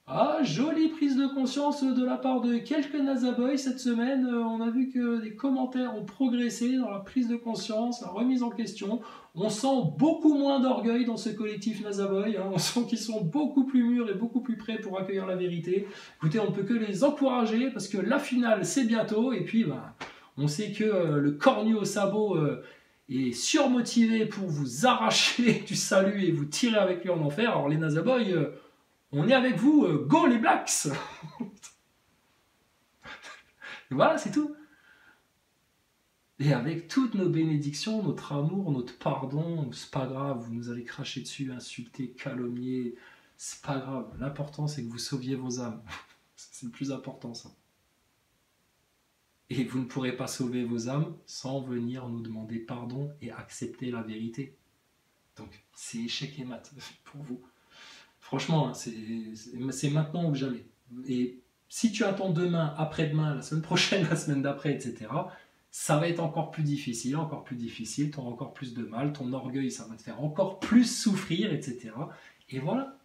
Speaker 1: Ah, jolie prise de conscience de la part de quelques nazaboys cette semaine. On a vu que les commentaires ont progressé dans la prise de conscience, la remise en question. On sent beaucoup moins d'orgueil dans ce collectif nazaboy. Hein. On sent qu'ils sont beaucoup plus mûrs et beaucoup plus prêts pour accueillir la vérité. Écoutez, on ne peut que les encourager parce que la finale, c'est bientôt. Et puis, bah, on sait que le cornu au sabot est surmotivé pour vous arracher du salut et vous tirer avec lui en enfer. Alors les nazaboys... on est avec vous, go les Blacks! Et voilà, c'est tout. Et avec toutes nos bénédictions, notre amour, notre pardon, c'est pas grave, vous nous avez craché dessus, insulté, calomnié, c'est pas grave. L'important, c'est que vous sauviez vos âmes. C'est le plus important, ça. Et vous ne pourrez pas sauver vos âmes sans venir nous demander pardon et accepter la vérité. Donc, c'est échec et mat pour vous. Franchement, c'est maintenant ou jamais. Et si tu attends demain, après-demain, la semaine prochaine, la semaine d'après, etc., ça va être encore plus difficile, tu auras encore plus de mal, ton orgueil, ça va te faire encore plus souffrir, etc. Et voilà.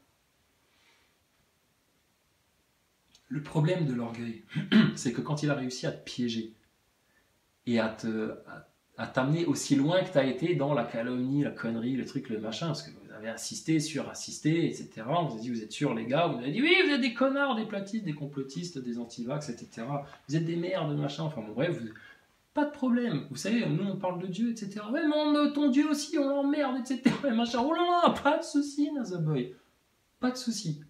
Speaker 1: Le problème de l'orgueil, c'est que quand il a réussi à te piéger et à t'amener aussi loin que tu as été dans la calomnie, la connerie, le truc, le machin, parce que vous avez insisté, surassisté, etc. On vous a dit, vous êtes sûrs les gars, vous avez dit, oui, vous êtes des connards, des platistes, des complotistes, des antivax, etc. Vous êtes des merdes, machin, enfin bon, bref, pas de problème. Vous savez, nous on parle de Dieu, etc. Ouais, mais ton Dieu aussi, on l'emmerde, etc. Et machin, oh là là, pas de souci, Nazaboy. Pas de souci.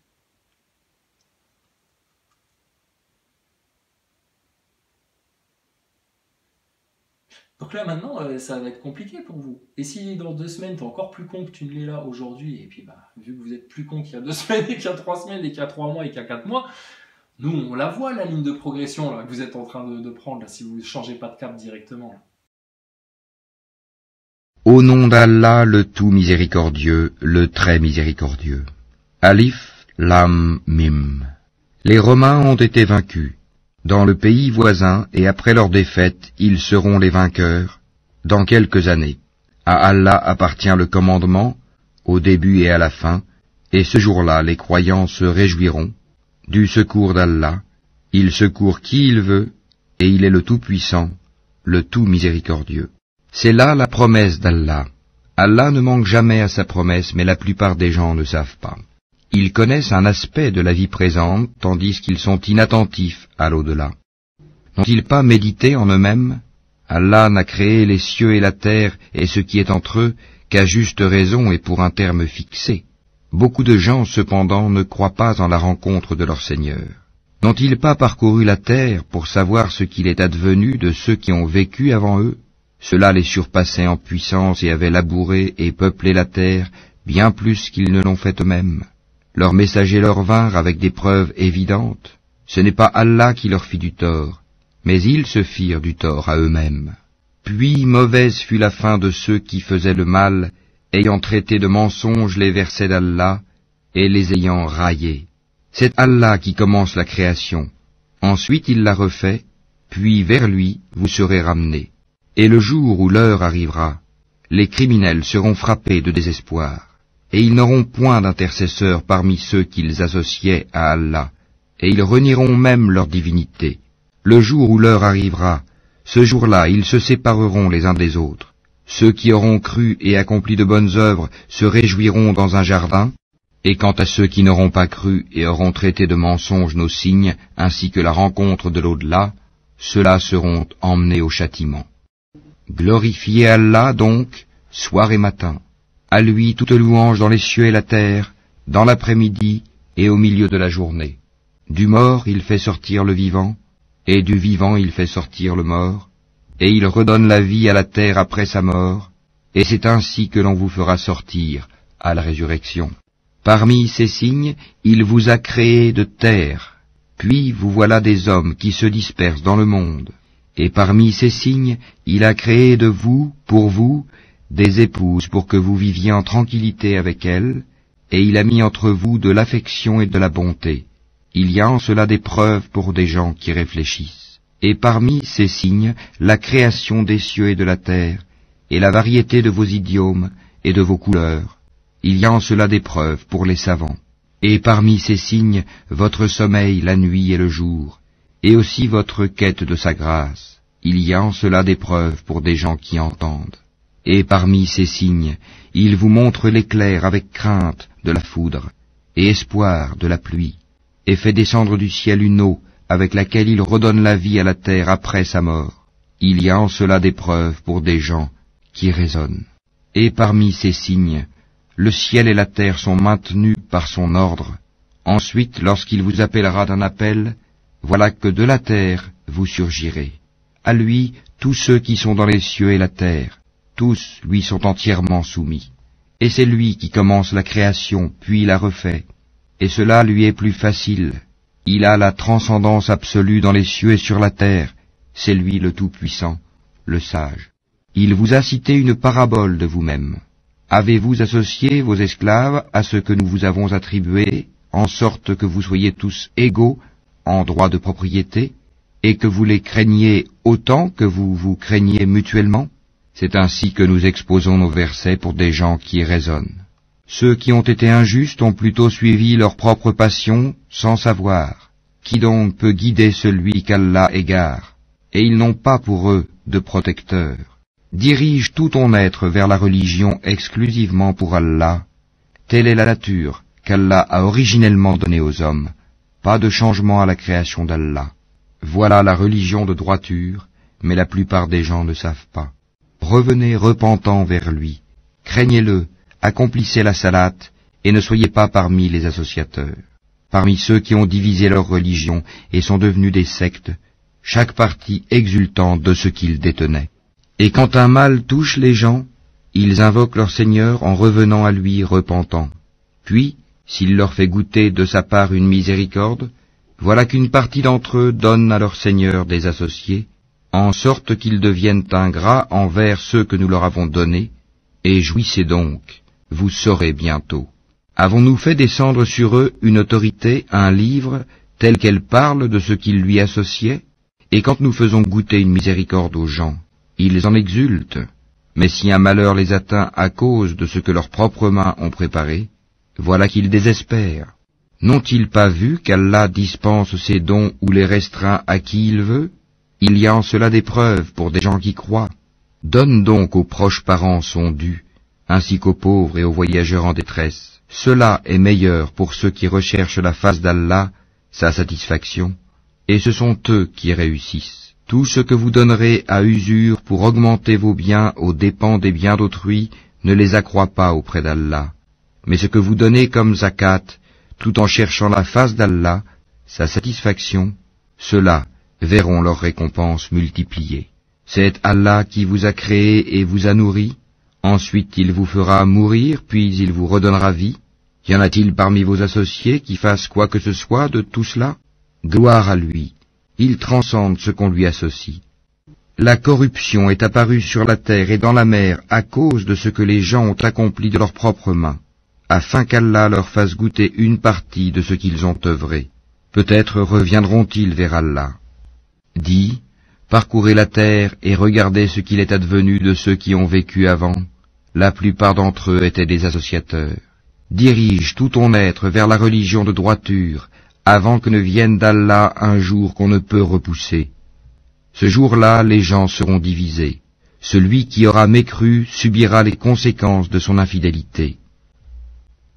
Speaker 1: Donc là maintenant, ça va être compliqué pour vous. Et si dans 2 semaines, t'es encore plus con que tu ne l'es là aujourd'hui, et puis bah, vu que vous êtes plus con qu'il y a 2 semaines, et qu'il y a 3 semaines, et qu'il y a 3 mois, et qu'il y a 4 mois, nous on la voit la ligne de progression là, que vous êtes en train de prendre là, si vous ne changez pas de cap directement. Là.
Speaker 2: Au nom d'Allah, le tout miséricordieux, le très miséricordieux. Alif, Lam, Mim. Les Romains ont été vaincus. Dans le pays voisin, et après leur défaite, ils seront les vainqueurs, dans quelques années. À Allah appartient le commandement, au début et à la fin, et ce jour-là les croyants se réjouiront. Du secours d'Allah, il secourt qui il veut, et il est le Tout-Puissant, le Tout Miséricordieux. C'est là la promesse d'Allah. Allah ne manque jamais à sa promesse, mais la plupart des gens ne savent pas. Ils connaissent un aspect de la vie présente, tandis qu'ils sont inattentifs à l'au-delà. N'ont-ils pas médité en eux-mêmes? Allah n'a créé les cieux et la terre et ce qui est entre eux qu'à juste raison et pour un terme fixé. Beaucoup de gens, cependant, ne croient pas en la rencontre de leur Seigneur. N'ont-ils pas parcouru la terre pour savoir ce qu'il est advenu de ceux qui ont vécu avant eux? Ceux-là les surpassaient en puissance et avaient labouré et peuplé la terre bien plus qu'ils ne l'ont fait eux-mêmes. Leurs messagers leur vinrent avec des preuves évidentes. Ce n'est pas Allah qui leur fit du tort, mais ils se firent du tort à eux-mêmes. Puis mauvaise fut la fin de ceux qui faisaient le mal, ayant traité de mensonges les versets d'Allah, et les ayant raillés. C'est Allah qui commence la création. Ensuite il la refait, puis vers lui vous serez ramenés. Et le jour où l'heure arrivera, les criminels seront frappés de désespoir. Et ils n'auront point d'intercesseurs parmi ceux qu'ils associaient à Allah, et ils renieront même leur divinité. Le jour où l'heure arrivera, ce jour-là ils se sépareront les uns des autres. Ceux qui auront cru et accompli de bonnes œuvres se réjouiront dans un jardin, et quant à ceux qui n'auront pas cru et auront traité de mensonges nos signes, ainsi que la rencontre de l'au-delà, ceux-là seront emmenés au châtiment. Glorifiez Allah donc, soir et matin. À lui toute louange dans les cieux et la terre, dans l'après-midi et au milieu de la journée. Du mort il fait sortir le vivant, et du vivant il fait sortir le mort, et il redonne la vie à la terre après sa mort, et c'est ainsi que l'on vous fera sortir à la résurrection. Parmi ces signes, il vous a créé de terre, puis vous voilà des hommes qui se dispersent dans le monde, et parmi ces signes, il a créé de vous, pour vous, des épouses pour que vous viviez en tranquillité avec elles, et il a mis entre vous de l'affection et de la bonté. Il y a en cela des preuves pour des gens qui réfléchissent. Et parmi ces signes, la création des cieux et de la terre, et la variété de vos idiomes et de vos couleurs. Il y a en cela des preuves pour les savants. Et parmi ces signes, votre sommeil la nuit et le jour, et aussi votre quête de sa grâce. Il y a en cela des preuves pour des gens qui entendent. Et parmi ces signes, il vous montre l'éclair avec crainte de la foudre, et espoir de la pluie, et fait descendre du ciel une eau avec laquelle il redonne la vie à la terre après sa mort. Il y a en cela des preuves pour des gens qui raisonnent. Et parmi ces signes, le ciel et la terre sont maintenus par son ordre. Ensuite, lorsqu'il vous appellera d'un appel, voilà que de la terre vous surgirez. À lui, tous ceux qui sont dans les cieux et la terre, tous lui sont entièrement soumis. Et c'est lui qui commence la création, puis la refait. Et cela lui est plus facile. Il a la transcendance absolue dans les cieux et sur la terre. C'est lui le Tout-Puissant, le Sage. Il vous a cité une parabole de vous-même. Avez-vous associé vos esclaves à ce que nous vous avons attribué, en sorte que vous soyez tous égaux en droit de propriété, et que vous les craigniez autant que vous vous craignez mutuellement? C'est ainsi que nous exposons nos versets pour des gens qui raisonnent. Ceux qui ont été injustes ont plutôt suivi leur propre passion sans savoir. Qui donc peut guider celui qu'Allah égare? Et ils n'ont pas pour eux de protecteur. Dirige tout ton être vers la religion exclusivement pour Allah. Telle est la nature qu'Allah a originellement donnée aux hommes. Pas de changement à la création d'Allah. Voilà la religion de droiture, mais la plupart des gens ne savent pas. Revenez repentant vers lui, craignez-le, accomplissez la salate, et ne soyez pas parmi les associateurs. Parmi ceux qui ont divisé leur religion et sont devenus des sectes, chaque parti exultant de ce qu'ils détenaient. Et quand un mal touche les gens, ils invoquent leur Seigneur en revenant à lui repentant. Puis, s'il leur fait goûter de sa part une miséricorde, voilà qu'une partie d'entre eux donne à leur Seigneur des associés, en sorte qu'ils deviennent ingrats envers ceux que nous leur avons donnés, et jouissez donc, vous saurez bientôt. Avons-nous fait descendre sur eux une autorité, un livre, tel qu'elle parle de ce qu'ils lui associaient? Et quand nous faisons goûter une miséricorde aux gens, ils en exultent. Mais si un malheur les atteint à cause de ce que leurs propres mains ont préparé, voilà qu'ils désespèrent. N'ont-ils pas vu qu'Allah dispense ses dons ou les restreint à qui il veut? Il y a en cela des preuves pour des gens qui croient. Donne donc aux proches parents son dû, ainsi qu'aux pauvres et aux voyageurs en détresse. Cela est meilleur pour ceux qui recherchent la face d'Allah, sa satisfaction, et ce sont eux qui réussissent. Tout ce que vous donnerez à usure pour augmenter vos biens aux dépens des biens d'autrui ne les accroît pas auprès d'Allah. Mais ce que vous donnez comme zakat, tout en cherchant la face d'Allah, sa satisfaction, ceux-là verront leur récompense multipliée. C'est Allah qui vous a créé et vous a nourri, ensuite il vous fera mourir, puis il vous redonnera vie. Y en a-t-il parmi vos associés qui fassent quoi que ce soit de tout cela? Gloire à lui, il transcende ce qu'on lui associe. La corruption est apparue sur la terre et dans la mer à cause de ce que les gens ont accompli de leurs propres mains, afin qu'Allah leur fasse goûter une partie de ce qu'ils ont œuvré. Peut-être reviendront-ils vers Allah. Dis, parcourez la terre et regardez ce qu'il est advenu de ceux qui ont vécu avant. La plupart d'entre eux étaient des associateurs. Dirige tout ton être vers la religion de droiture, avant que ne vienne d'Allah un jour qu'on ne peut repousser. Ce jour-là, les gens seront divisés. Celui qui aura mécru subira les conséquences de son infidélité.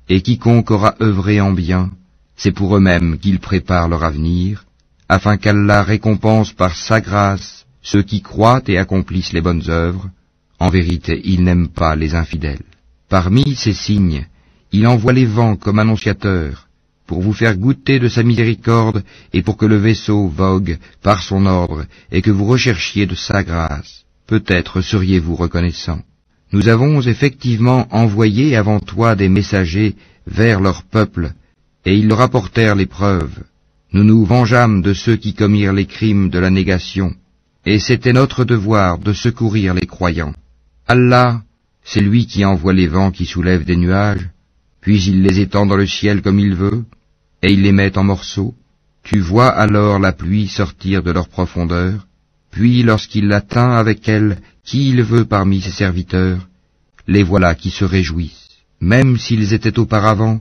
Speaker 2: Et quiconque aura œuvré en bien, c'est pour eux-mêmes qu'ils préparent leur avenir, afin qu'Allah récompense par sa grâce ceux qui croient et accomplissent les bonnes œuvres. En vérité, il n'aime pas les infidèles. Parmi ces signes, il envoie les vents comme annonciateurs, pour vous faire goûter de sa miséricorde et pour que le vaisseau vogue par son ordre et que vous recherchiez de sa grâce. Peut-être seriez-vous reconnaissants. Nous avons effectivement envoyé avant toi des messagers vers leur peuple, et ils leur apportèrent les preuves. Nous nous vengeâmes de ceux qui commirent les crimes de la négation, et c'était notre devoir de secourir les croyants. Allah, c'est lui qui envoie les vents qui soulèvent des nuages, puis il les étend dans le ciel comme il veut, et il les met en morceaux. Tu vois alors la pluie sortir de leur profondeur, puis lorsqu'il atteint avec elle qui il veut parmi ses serviteurs, les voilà qui se réjouissent, même s'ils étaient auparavant,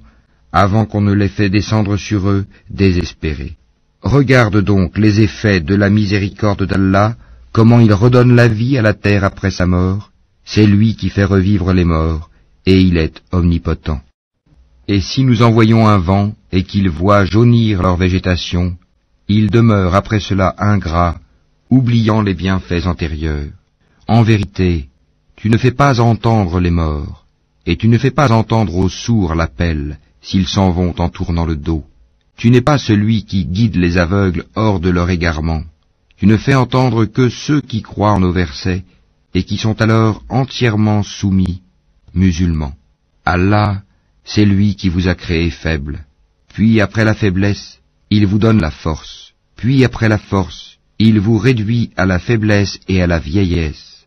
Speaker 2: avant qu'on ne les fait descendre sur eux, désespérés. Regarde donc les effets de la miséricorde d'Allah, comment il redonne la vie à la terre après sa mort. C'est lui qui fait revivre les morts, et il est omnipotent. Et si nous envoyons un vent, et qu'il voit jaunir leur végétation, ils demeurent après cela ingrats, oubliant les bienfaits antérieurs. En vérité, tu ne fais pas entendre les morts, et tu ne fais pas entendre aux sourds l'appel, s'ils s'en vont en tournant le dos. Tu n'es pas celui qui guide les aveugles hors de leur égarement. Tu ne fais entendre que ceux qui croient en nos versets et qui sont alors entièrement soumis, musulmans. Allah, c'est lui qui vous a créé faible. Puis après la faiblesse, il vous donne la force. Puis après la force, il vous réduit à la faiblesse et à la vieillesse.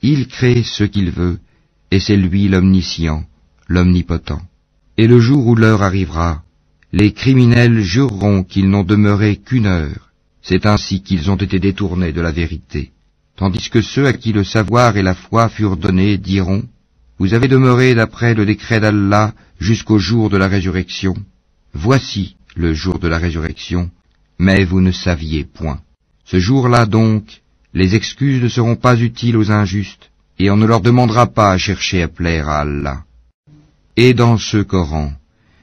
Speaker 2: Il crée ce qu'il veut, et c'est lui l'omniscient, l'omnipotent. Et le jour où l'heure arrivera, les criminels jureront qu'ils n'ont demeuré qu'une heure. C'est ainsi qu'ils ont été détournés de la vérité. Tandis que ceux à qui le savoir et la foi furent donnés diront, vous avez demeuré d'après le décret d'Allah jusqu'au jour de la résurrection. Voici le jour de la résurrection, mais vous ne saviez point. Ce jour-là donc, les excuses ne seront pas utiles aux injustes, et on ne leur demandera pas à chercher à plaire à Allah. Et dans ce Coran,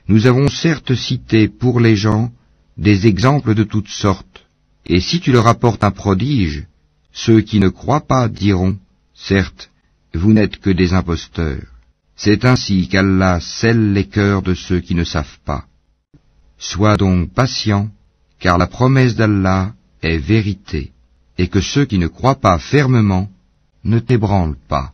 Speaker 2: nous avons certes cité pour les gens des exemples de toutes sortes, et si tu leur apportes un prodige, ceux qui ne croient pas diront, certes, vous n'êtes que des imposteurs. C'est ainsi qu'Allah scelle les cœurs de ceux qui ne savent pas. Sois donc patient, car la promesse d'Allah est vérité, et que ceux qui ne croient pas fermement ne t'ébranlent pas.